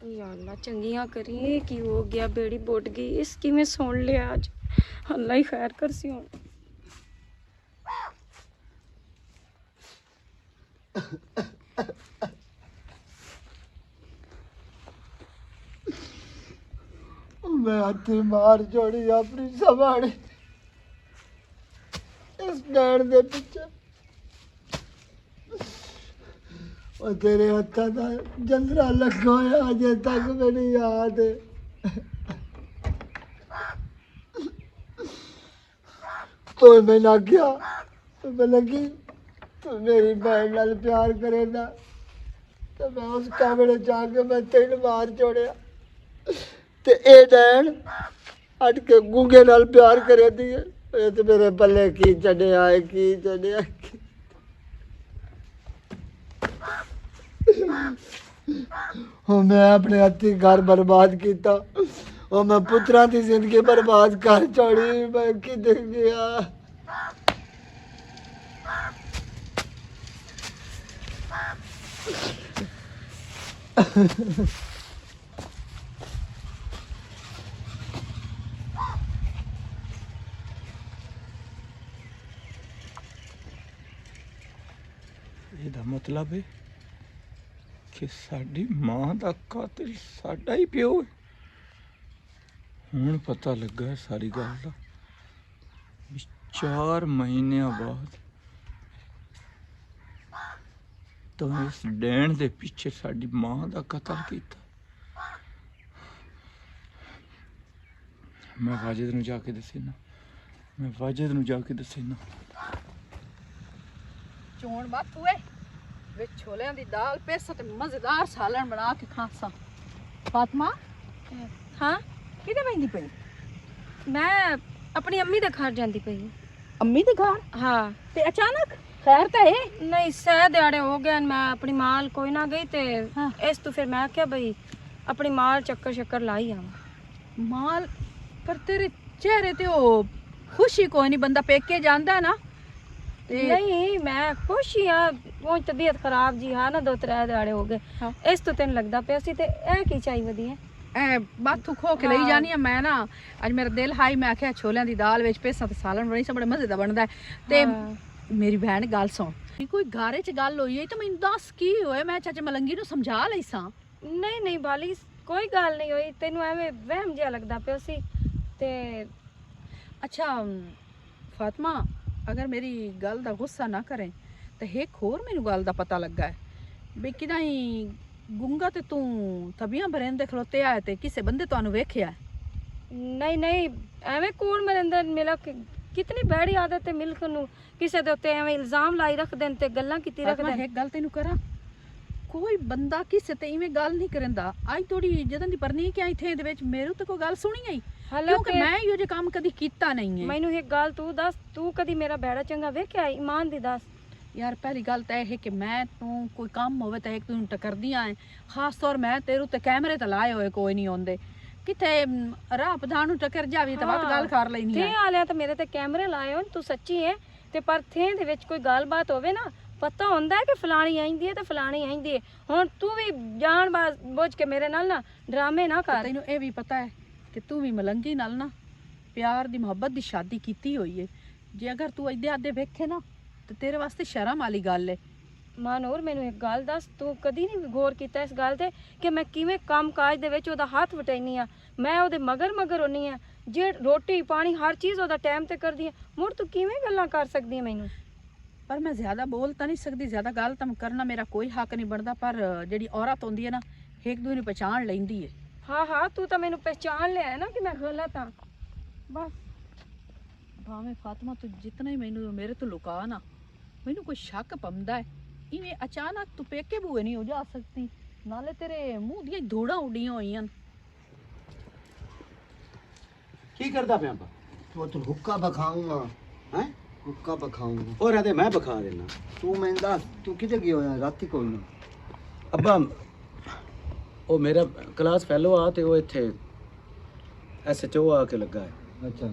ਯਾ ਅੱਲਾ ਚੰਗੀਆਂ ਕਰੀ ਕੀ ਹੋ ਗਿਆ ਬੇੜੀ ਬੁੱਟ ਗਈ ਇਸ ਕਿਵੇਂ ਸੁਣ ਲਿਆ ਅੱਜ ਅੱਲਾ ਹੀ ਖੈਰ ਕਰਸੀ ਹੁਣ मैं हथी मार जोड़ी अपनी संभाली इस डैड दे पिछे और तेरे हथा दा जंदरा लगा होया अजे तक मेरी याद है तो मैंने आख्या तो मैं लगी तू मेरी भैन नाल प्यार करेगा तो मैं उस कमरे जाके मैं तेन मार छोड़िया ਤੇ ਇਹ ਡੈਣ ਅਟ ਕੇ ਗੁੰਗੇ ਨਾਲ ਪਿਆਰ ਕਰੇ ਦੀ ਇਹ ਤੇ ਮੇਰੇ ਪੱਲੇ ਕੀ ਛੱਡਿਆ ਹੈ ਕੀ ਛੱਡਿਆ ਉਹ ਮੈਂ ਆਪਣੇ ਹੱਥੀਂ ਘਰ ਬਰਬਾਦ ਕੀਤਾ ਉਹ ਮੈਂ ਪੁੱਤਰਾਂ ਦੀ ਜ਼ਿੰਦਗੀ ਬਰਬਾਦ ਕਰ ਛੋੜੀ ਮੈਂ ਕਿੱਥੇ ਗਿਆ ਇਹਦਾ ਮਤਲਬ ਹੈ ਕਿ ਸਾਡੀ ਮਾਂ ਦਾ ਕਾਤਿਲ ਸਾਡਾ ਹੀ ਪਿਓ ਹੈ ਹੁਣ ਪਤਾ ਲੱਗਾ ਸਾਰੀ ਗੱਲ ਦਾ 4 ਮਹੀਨਿਆਂ ਬਾਅਦ ਤਾਂ ਇਸ ਡੈਣ ਦੇ ਪਿੱਛੇ ਸਾਡੀ ਮਾਂ ਦਾ ਕਤਲ ਕੀਤਾ ਮੈਂ ਵਾਜਿਦ ਨੂੰ ਜਾ ਕੇ ਦੱਸਣਾ ਚੋਣ ਬਾਪੂ ਏ ਵਿੱਚ ਛੋਲਿਆਂ ਦੀ ਦਾਲ ਪੇਸਾ ਤੇ ਮਜ਼ੇਦਾਰ ਸਾਲਣ ਬਣਾ ਕੇ ਖਾਸਾਂ ਫਾਤਮਾ ਹਾਂ ਕਿਹਦੇ ਬੈਂਦੀ ਪਈ ਮੈਂ ਆਪਣੀ ਅੰਮੀ ਦੇ ਘਰ ਜਾਂਦੀ ਪਈ ਅੰਮੀ ਦੇ ਘਰ ਹਾਂ ਤੇ ਅਚਾਨਕ ਖੈਰ ਤਾਂ ਹੈ ਨਹੀਂ ਸਹਿ ਦਿਹਾੜੇ ਹੋ ਗਏ ਮੈਂ ਆਪਣੀ ਮਾਲ ਕੋਈ ਨਾ ਗਈ ਤੇ ਹਾਂ। ਇਸ ਤੋਂ ਫਿਰ ਮੈਂ ਕਿਹਾ ਬਈ ਆਪਣੀ ਮਾਲ ਚੱਕਰ ਲਾਈ ਆਵਾਂ ਮਾਲ ਪਰ ਤੇਰੇ ਚਿਹਰੇ ਤੇ ਉਹ ਖੁਸ਼ੀ ਕੋਈ ਨਹੀਂ ਬੰਦਾ ਪੇਕੇ ਜਾਂਦਾ ਨਾ ਤੇ ਨਹੀਂ ਮੈਂ ਖੁਸ਼ ਹੀ ਆ ਉਹ ਤਬੀਅਤ ਖਰਾਬ ਜੀ ਹਾਂ ਨਾ 2-3 ਦਿਹਾੜੇ ਹੋ ਗਏ ਇਸ ਤੋਂ ਤੈਨੂੰ ਲੱਗਦਾ ਪਿਆ ਸੀ ਤੇ ਇਹ ਕੀ ਚਾਹੀ ਵਧੀਆ ਐ ਬਾਥੂ ਖੋ ਕੇ ਲਈ ਜਾਨੀ ਆ ਮੈਂ ਨਾ ਅੱਜ ਮੇਰਾ ਦਿਲ ਹਾਈ ਮੈਂ ਆਖਿਆ ਛੋਲਿਆਂ ਦੀ ਦਾਲ ਵਿੱਚ ਪੇਸਾ ਤੇ ਸਾਲਣ ਬਣੀ ਸਭ ਬੜੇ ਮਜ਼ੇ ਦਾ ਬਣਦਾ ਤੇ ਮੇਰੀ ਭੈਣ ਗੱਲ ਸੁਣ ਕੋਈ ਘਾਰੇ 'ਚ ਗੱਲ ਹੋਈ ਹੈ ਤਾਂ ਮੈਨੂੰ ਦੱਸ ਕੀ ਹੋਇਆ ਮੈਂ ਚਾਚੇ ਮਲੰਗੀ ਨੂੰ ਸਮਝਾ ਲਈ ਸਾਂ ਨਹੀਂ ਬਾਲੀ ਕੋਈ ਗੱਲ ਨਹੀਂ ਹੋਈ ਤੈਨੂੰ ਐਵੇਂ ਵਹਿਮ ਜਿਹਾ ਲੱਗਦਾ ਪਿਆ ਸੀ ਤੇ ਅੱਛਾ ਫਾਤਮਾ ਅਗਰ ਮੇਰੀ ਗੱਲ ਦਾ ਗੁੱਸਾ ਨਾ ਕਰੇ ਤੇ ਇੱਕ ਹੋਰ ਮੈਨੂੰ ਗੱਲ ਦਾ ਪਤਾ ਲੱਗਾ ਹੈ ਵੀ ਕਿਦਾਂ ਹੀ ਗੁੰਗਾ ਤੇ ਤੂੰ ਤਬੀਆਂ ਬਰੇਂਦੇ ਖਲੋਤੇ ਆਏ ਤੇ ਕਿਸੇ ਬੰਦੇ ਤੁਹਾਨੂੰ ਵੇਖਿਆ ਨਹੀਂ ਐਵੇਂ ਕੌਣ ਮੇਰੇ ਅੰਦਰ ਮਿਲਾ ਕਿਤਨੀ ਬੈੜੀ ਆਦਤ ਹੈ ਮਿਲਕ ਨੂੰ ਕਿਸੇ ਦੇ ਉੱਤੇ ਐਵੇਂ ਇਲਜ਼ਾਮ ਲਾਈ ਰੱਖਦੇ ਨੇ ਤੇ ਗੱਲਾਂ ਕੀਤੀ ਫਾਤਮਾ, ਰੱਖਦੇ ਨੇ। ਇੱਕ ਗੱਲ ਤੈਨੂੰ ਕਰਾਂ, ਕੋਈ ਬੰਦਾ ਕਿਸੇ ਤੇ ਇਵੇਂ ਗੱਲ ਨਹੀਂ ਕਰਦਾ। ਅੱਜ ਥੋੜੀ ਜਦੋਂ ਦੀ ਪਰਨੀ ਕਿ ਇੱਥੇ ਇਹਦੇ ਵਿੱਚ ਮੇਰੇ ਤੇ ਕੋਈ ਗੱਲ ਸੁਣੀ ਆਈ, ਕਿਉਂਕਿ ਮੈਂ ਇਹੋ ਜਿਹੇ ਕੰਮ ਕਦੀ ਕੀਤਾ ਨਹੀਂ ਹੈ। ਮੈਨੂੰ ਇੱਕ ਗੱਲ ਤੂੰ ਦੱਸ, ਤੂੰ ਕਦੀ ਮੇਰਾ ਬੈੜਾ ਚੰਗਾ ਵੇਖਿਆ? ਇਮਾਨ ਦੀ ਦੱਸ। ਯਾਰ ਪਹਿਲੀ ਗੱਲ ਤਾਂ ਇਹ ਹੈ ਕਿ ਮੈਂ ਤੂੰ ਕੋਈ ਕੰਮ ਹੋਵੇ ਤਾਂ ਇੱਕ ਤੂੰ ਟਕਰਦੀਆਂ ਹੈ, ਖਾਸ ਤੌਰ ਮੈਂ ਤੇਰੇ ਉੱਤੇ ਕੈਮਰੇ ਤੇ ਲਾਏ ਹੋਏ ਕੋਈ ਨਹੀਂ ਆਉਂਦੇ, ਕਿਤੇ ਰਾਹ ਪਧਾਨ ਨੂੰ ਟੱਕਰ ਜਾਵੀ ਤਾਂ ਬਾਤ ਗੱਲ ਕਰ ਲੈਣੀ ਥੇ ਹੈ। ਆਲਿਆਂ ਤਾਂ ਮੇਰੇ ਤੇ ਕੈਮਰੇ ਲਾਏ ਹੋਣ, ਤੂੰ ਸੱਚੀ ਹੈ ਤੇ ਪਰ ਥੇ ਦੇ ਵਿੱਚ ਕੋਈ ਗੱਲਬਾਤ ਹੋਵੇ ਨਾ, ਪਤਾ ਹੁੰਦਾ ਹੈ ਕਿ ਫਲਾਣੀ ਆਈਂਦੀ ਹੈ ਤੇ ਫਲਾਣੀ ਆਈਂਦੀ ਹੈ। ਹੁਣ ਤੂੰ ਵੀ ਜਾਣ ਬੁੱਝ ਕੇ ਮੇਰੇ ਨਾਲ ਨਾ ਡਰਾਮੇ ਨਾ ਕਰ। ਤੈਨੂੰ ਇਹ ਵੀ ਪਤਾ ਹੈ ਕਿ ਤੂੰ ਵੀ ਮਲੰਗੀ ਨਾਲ ਨਾ ਪਿਆਰ ਦੀ ਮੁਹੱਬਤ ਦੀ ਸ਼ਾਦੀ ਕੀਤੀ ਹੋਈ ਹੈ। ਜੇ ਅਗਰ ਤੂੰ ਇੱਦੇ ਆਦੇ ਵੇਖੇ ਨਾ ਤੇ ਤੇਰੇ ਵਾਸਤੇ ਸ਼ਰਮ ਵਾਲੀ ਗੱਲ ਹੈ। ਮਾਨੂਰ ਮੈਨੂੰ ਇੱਕ ਗੱਲ ਦੱਸ, ਤੂੰ ਕਦੀ ਨਹੀਂ ਗੌਰ ਕੀਤਾ ਇਸ ਗੱਲ ਤੇ ਕਿ ਮੈਂ ਕਿਵੇਂ ਕੰਮ ਕਾਜ ਦੇ ਵਿੱਚ ਉਹਦਾ ਹੱਥ ਵਟਾਈਨੀ ਆ, ਮੈਂ ਉਹਦੇ ਮਗਰ ਹੁੰਨੀ ਆ, ਜੇ ਰੋਟੀ ਪਾਣੀ ਹਰ ਚੀਜ਼ ਉਹਦਾ ਟਾਈਮ ਤੇ ਕਰਦੀ ਆ, ਮੁੜ ਤੂੰ ਕਿਵੇਂ ਗੱਲਾਂ ਕਰ ਸਕਦੀ ਹੈ ਮੈਨੂੰ? ਪਰ ਮੈਂ ਜ਼ਿਆਦਾ ਬੋਲ ਤਾਂ ਨਹੀਂ ਸਕਦੀ, ਜ਼ਿਆਦਾ ਗੱਲ ਤਾਂ ਕਰਨਾ ਮੇਰਾ ਕੋਈ ਹੱਕ ਨਹੀਂ ਬਣਦਾ, ਪਰ ਜਿਹੜੀ ਔਰਤ ਹੁੰਦੀ ਹੈ ਨਾ ਇੱਕ ਦੂਜੇ ਨੂੰ ਪਛਾਣ ਲੈਂਦੀ ਹੈ। ਹਾਂ ਤੂੰ ਤਾਂ ਮੈਨੂੰ ਪਹਿਚਾਨ ਲਿਆ ਨਾ ਕਿ ਮੈਂ ਗਲਤ ਹਾਂ ਬਸ। ਭਾਵੇਂ ਫਾਤਮਾ ਤੂੰ ਜਿਤਨਾ ਹੀ ਮੈਨੂੰ ਮੇਰੇ ਤੋਂ ਲੁਕਾ ਨਾ, ਮੈਨੂੰ ਕੋਈ ਸ਼ੱਕ ਪੰਦਾ ਹੈ ਇਵੇਂ ਅਚਾਨਕ ਤੂੰ ਪੇਕੇ ਬੂਏ ਨਹੀਂ ਹੋ ਜਾ ਸਕਦੀ, ਨਾਲੇ ਤੇਰੇ ਮੂੰਹ ਦੀਆਂ ਧੂੜਾਂ ਉੱਡੀਆਂ ਹੋਈਆਂ। ਕੀ ਕਰਦਾ ਪਿਆ ਪਾ? ਪੁੱਤ ਹੁੱਕਾ ਬਖਾਊਂਗਾ, ਹੈ ਹੁੱਕਾ ਬਖਾਊਂਗਾ। ਹੋਰ ਆਦੇ ਮੈਂ ਬਖਾ ਦੇਣਾ। ਤੂੰ ਮੈਨੂੰ ਦੱਸ ਤੂੰ ਕਿੱਥੇ ਗਿਆ ਹੋਇਆ ਰਾਤੀ? ਕੋਈ ਨਾ ਅੱਬਾ ਉਹ ਮੇਰਾ ਕਲਾਸ ਫੈਲੋ ਆ ਤੇ ਉਹ ਇੱਥੇ SHO ਆ ਕੇ ਲੱਗਾ ਹੈ। ਅੱਛਾ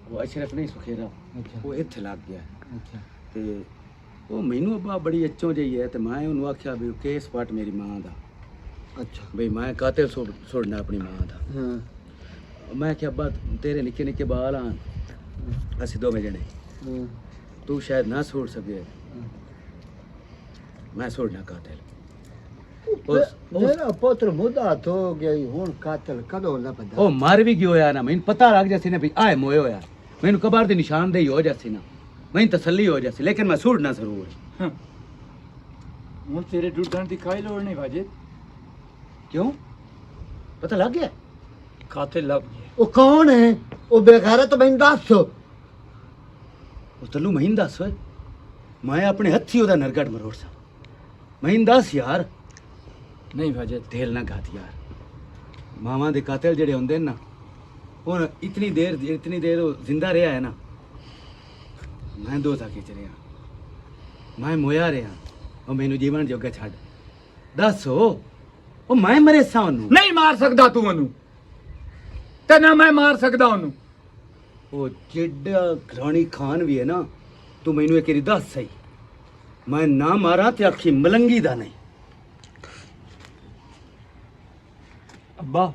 ਉਹ ਅਸ਼ਰਫ ਨਹੀਂ ਸੁਖੇਰਾ, ਅੱਛਾ ਉਹ ਇੱਥੇ ਲੱਗ ਗਿਆ ਅੱਛਾ ਤੇ ਉਹ ਮੈਨੂੰ ਅੱਬਾ ਬੜੀ ਅੱਚੋ ਜਿਹੀ ਹੈ ਤੇ ਮੈਂ ਉਹਨੂੰ ਆਖਿਆ ਵੀ ਕੇਸ ਪਾਟ ਮੇਰੀ ਮਾਂ ਦਾ, ਅੱਛਾ ਬਈ ਮੈਂ ਕਾਤਲ ਛੋੜਨਾ ਆਪਣੀ ਮਾਂ ਦਾ। ਹਾਂ ਮੈਂ ਕਿਹਾ ਅੱਬਾ ਤੇਰੇ ਨਿੱਕੇ ਨਿੱਕੇ ਬਾਲ ਆ, ਅਸੀਂ ਦੋਵੇਂ ਜਣੇ, ਹਾਂ ਤੂੰ ਸ਼ਾਇਦ ਨਾ ਛੋੜ ਸਕੇ, ਮੈਂ ਛੋੜਨਾ ਕਾਤਲ। ਮੇਰਾ ਪੁੱਤਰ ਮੁੱਦਾ ਹੋ ਗਿਆ ਈ, ਹੁਣ ਕਾਤਲ ਕਦੋਂ ਲੱਭਦਾ? ਉਹ ਮਰ ਵੀ ਗਿਆ ਹੋਇਆ ਨਾ, ਮੈਨੂੰ ਪਤਾ ਲੱਗ ਜਾਸੀ ਨਾ ਵੀ ਆਏ ਮੋਏ ਹੋਇਆ, ਮੈਨੂੰ ਕਬਰ ਦੀ ਨਿਸ਼ਾਨਦੇਹੀ ਹੋ ਜਾਸੀ ਨਾ, ਮੈਨੂੰ ਤਸੱਲੀ ਹੋ ਜਾਸੀ, ਲੇਕਿਨ ਮੈਂ ਛੋੜਨਾ ਜ਼ਰੂਰ। ਹੁਣ ਤੇਰੇ ਡੁੱਟਣ ਦੀ ਕਾਈ ਲੋੜ ਨਹੀਂ ਵਾਜਿਦ, ਕਿਉਂ? ਪਤਾ ਲੱਗ ਗਿਆ? ਕਾਤਿਲ ਲੱਭ ਗਿਆ। ਉਹ ਕੌਣ ਹੈ? ਉਹ ਬੇਗੈਰਤ ਮੈਨੂੰ ਦੱਸ। ਉਹ ਤੈਨੂੰ ਮੈਨੂੰ ਦੱਸ ਓਏ, ਮੈਂ ਆਪਣੇ ਹੱਥੀ ਉਹਦਾ ਨਰਗੜ ਮਰੋੜ ਸਾਂ, ਮੈਨੂੰ ਦੱਸ ਯਾਰ। ਨਹੀਂ ਵਾਜਿਦ, ਦਿਲ ਨਾ ਘਾਤ ਯਾਰ, ਮਾਵਾਂ ਦੇ ਕਾਤਲ ਜਿਹੜੇ ਹੁੰਦੇ ਨੇ ਨਾ, ਹੁਣ ਇਤਨੀ ਦੇਰ ਉਹ ਜ਼ਿੰਦਾ ਰਿਹਾ ਹੈ ਨਾ, ਮੈਂ ਦੋ ਥਾਕੇ ਚ ਰਿਹਾ, ਮੈਂ ਮੋਇਆ ਰਿਹਾ, ਉਹ ਮੈਨੂੰ ਜੀਵਨ ਜੋਗਾ ਛੱਡ। ਦੱਸ ਉਹ ਮੈਂ ਮਰੇ ਸਾਂ ਉਹਨੂੰ? ਨਹੀਂ ਮਾਰ ਸਕਦਾ ਤੂੰ ਉਹਨੂੰ, ਤੇ ਨਾ ਮੈਂ ਮਾਰ ਸਕਦਾ ਉਹਨੂੰ। ਉਹ ਜਿਹੜਾ ਰਾਣੀ ਖਾਨ ਵੀ ਹੈ ਨਾ, ਤੂੰ ਮੈਨੂੰ ਇੱਕ ਵਾਰੀ ਦੱਸ ਸਹੀ, ਮੈਂ ਨਾ ਮਾਰਾਂ ਤੇ ਆਖੀ ਮਲੰਗੀ ਦਾ ਨਹੀਂ। ਅੱਬਾ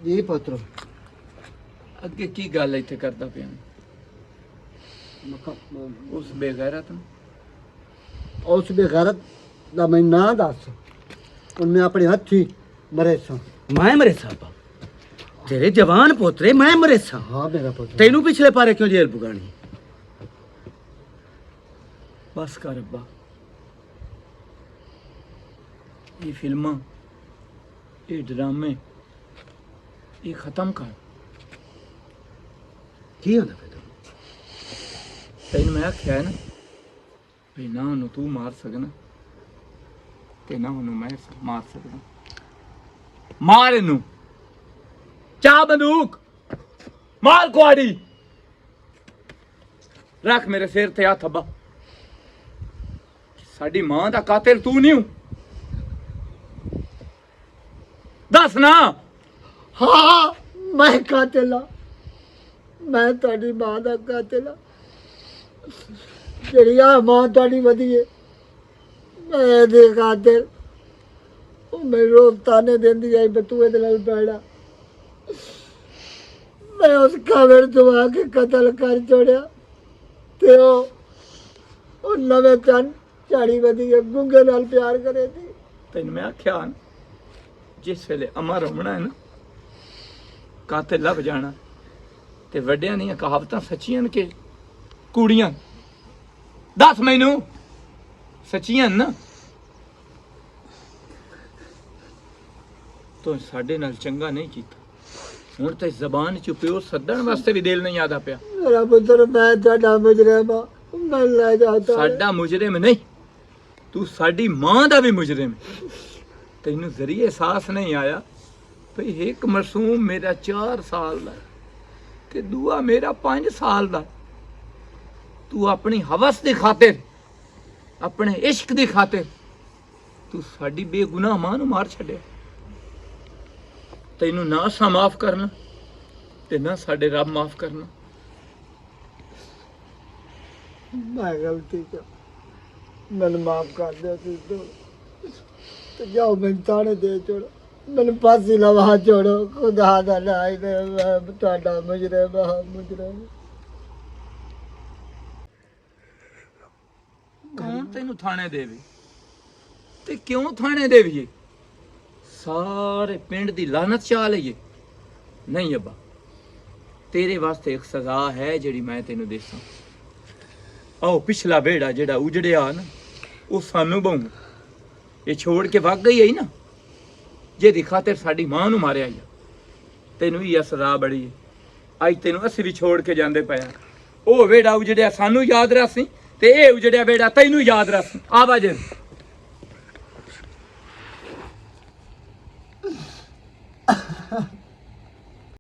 ਜੀ ਪੁੱਤਰ ਅੱਗੇ ਕੀ ਗੱਲ ਇੱਥੇ ਕਰਦਾ ਪਿਆ? ਉਸ ਬੇਗੈਰਤ ਨੂੰ, ਉਸ ਬੇਗੈਰਤ ਦਾ ਮੈਨੂੰ ਨਾਂ ਦੱਸ। ਉਹਨੇ ਆਪਣੇ ਹੱਥੀ ਮਰੇ ਸਾਂ। ਮੈਂ ਮਰੇ ਸਾਂ ਬਾਬਾ, ਤੇਰੇ ਜਵਾਨ ਪੋਤਰੇ ਮੈਂ ਮਰੇ ਸਾਂ। ਹਾਂ ਮੇਰਾ ਪੁੱਤਰ। ਤੈਨੂੰ ਪਿਛਲੇ ਪਾਰੇ ਕਿਉਂ ਜੇਲ੍ਹ ਪੁਗਾਣੀ? ਬਸ ਕਰ ਅੱਬਾ, ਇਹ ਫਿਲਮਾਂ, ਇਹ ਡਰਾਮੇ, ਇਹ ਖਤਮ ਕਰ। ਕੀ ਹੁੰਦਾ ਫਿਰ? ਤੈਨੂੰ ਮੈਂ ਆਖਿਆ ਨਾ ਵੀ ਨਾ ਉਹਨੂੰ ਤੂੰ ਮਾਰ ਸਕਣਾ ਤੇ ਨਾ ਉਹਨੂੰ ਮੈਂ ਮਾਰ ਸਕਦਾ। ਮਾਰ ਇਹਨੂੰ, ਚਾਹ ਬੰਦੂਕ ਮਾਰ, ਕੁਆੜੀ ਰੱਖ ਮੇਰੇ ਸਿਰ ਤੇ ਹੱਥ। ਅੱਬਾ ਸਾਡੀ ਮਾਂ ਦਾ ਕਾਤਿਲ ਤੂੰ ਨਹੀਂ, ਦੱਸ ਨਾ। ਹਾਂ ਮੈਂ ਕਾਤਿਲ ਹਾਂ, ਮੈਂ ਤੁਹਾਡੀ ਮਾਂ ਦਾ ਕਾਤਿਲ ਹਾਂ। ਜਿਹੜੀ ਆ ਮਾਂ ਤੁਹਾਡੀ ਵਧੀਆ, ਮੈਂ ਇਹਦੇ ਕਾਤਿਲ। ਉਹ ਮੈਨੂੰ ਰੋਜ਼ ਤਾਨੇ ਦਿੰਦੀ ਆਈ ਵੀ ਤੂੰ ਇਹਦੇ ਨਾਲ ਬੈਠਾ। ਮੈਂ ਉਸ ਕਬਰ ਤੋਂ ਆ ਕੇ ਕਤਲ ਕਰ ਛੋੜਿਆ ਤੇ ਉਹ ਨਵੇਂ ਚੰਨ ਝਾੜੀ ਵਧੀਆ ਗੁੰਗੇ ਨਾਲ ਪਿਆਰ ਕਰੇ ਸੀ। ਤੈਨੂੰ ਮੈਂ ਆਖਿਆ ਨਾ, ਜਿਸ ਵੇਲੇ ਅਮਰ ਹੋਣਾ ਹੈ ਨਾ, ਕਾਤਿਲ ਲੱਭ ਜਾਣਾ। ਤੇ ਵੱਡਿਆਂ ਦੀਆਂ ਕਹਾਵਤਾਂ ਸੱਚੀਆਂ ਨੇ ਕਿ ਕੁੜੀਆਂ, ਦੱਸ ਮੈਨੂੰ, ਸੱਚੀਆਂ ਨਾ? ਤੂੰ ਸਾਡੇ ਨਾਲ ਚੰਗਾ ਨਹੀਂ ਕੀਤਾ, ਹੁਣ ਤੇ ਜ਼ਬਾਨ ਚ ਪਿਓ ਸੱਦਣ ਵਾਸਤੇ ਵੀ ਦਿਲ ਨਹੀਂ ਆਦਾ ਪਿਆ। ਮੇਰਾ ਪੁੱਤਰ ਮੈਂ ਤੁਹਾਡਾ ਮੁਜਰਮ ਆ, ਮੈਂ ਲੈ ਜਾਂਦਾ। ਸਾਡਾ ਮੁਜਰਮ ਨਹੀਂ, ਤੂੰ ਸਾਡੀ ਮਾਂ ਦਾ ਵੀ ਮੁਜਰਮ ਹੈ। ਤੈਨੂੰ ਜ਼ਰੀਏ ਅਹਿਸਾਸ ਨਹੀਂ ਆਇਆ ਭਈ ਇੱਕ ਮਾਸੂਮ ਮੇਰਾ 4 ਸਾਲ ਦਾ ਤੇ ਦੂਆ ਮੇਰਾ 5 ਸਾਲ ਦਾ, ਤੂੰ ਆਪਣੀ ਹਵਸ ਦੀ ਖਾਤਰ, ਆਪਣੇ ਇਸ਼ਕ ਦੀ ਖਾਤਰ ਤੂੰ ਸਾਡੀ ਬੇਗੁਨਾਹ ਮਾਂ ਨੂੰ ਮਾਰ ਛੱਡਿਆ। ਤੈਨੂੰ ਨਾ ਅਸਾਂ ਮਾਫ ਕਰਨਾ ਤੇ ਨਾ ਸਾਡੇ ਰੱਬ ਮਾਫ ਕਰਨਾ। ਮੈਂ ਗਲਤੀ ਕਰ, ਮੈਨੂੰ ਮਾਫ ਕਰ ਦਿਓ ਤੁਸੀਂ ਤੇ ਜਾਓ, ਮੈਨੂੰ ਤਾਣੇ ਦੇ ਛੋੜੋ, ਮੈਨੂੰ ਫਾਂਸੀ ਲਵਾ ਛੋੜੋ, ਖੁਦਾ ਦਾ ਨਾਮ ਹੈ, ਮੈਂ ਤੁਹਾਡਾ ਮੁਜਰਮ ਹਾਂ, ਮੁਜਰਮ। ਕੌਣ ਤੈਨੂੰ ਥਾਣੇ ਦੇਵੇ ਤੇ ਕਿਉਂ ਥਾਣੇ ਦੇਵੀਏ? ਸਾਰੇ ਪਿੰਡ ਦੀ ਲਾਨਤ ਚਾ ਲਈਏ? ਨਹੀਂ ਅੱਬਾ, ਤੇਰੇ ਵਾਸਤੇ ਇੱਕ ਸਜ਼ਾ ਹੈ ਜਿਹੜੀ ਮੈਂ ਤੈਨੂੰ ਦੇਸਾਂ। ਆਓ ਪਿਛਲਾ ਵਿਹੜਾ ਜਿਹੜਾ ਉਜੜਿਆ ਨਾ ਉਹ ਸਾਨੂੰ ਬਹੁ ਇਹ ਛੋੜ ਕੇ ਵਗ ਗਈ ਹੈ ਨਾ, ਜਿਹਦੀ ਖਾਤਰ ਸਾਡੀ ਮਾਂ ਨੂੰ ਮਾਰਿਆ ਹੀ। ਤੈਨੂੰ ਵੀ ਇਹ ਸਜ਼ਾ ਬੜੀ ਹੈ। ਅੱਜ ਤੈਨੂੰ ਅਸੀਂ ਵੀ ਛੋੜ ਕੇ ਜਾਂਦੇ ਪਿਆ। ਉਹ ਵਿਹੜਾ ਉਜੜਿਆ ਸਾਨੂੰ ਯਾਦ ਰੱਖੀ ਤੇ ਇਹ ਉਜੜਿਆ ਵਿਹੜਾ ਤੈਨੂੰ ਯਾਦ ਰੱਖ। ਆਵਾਜ਼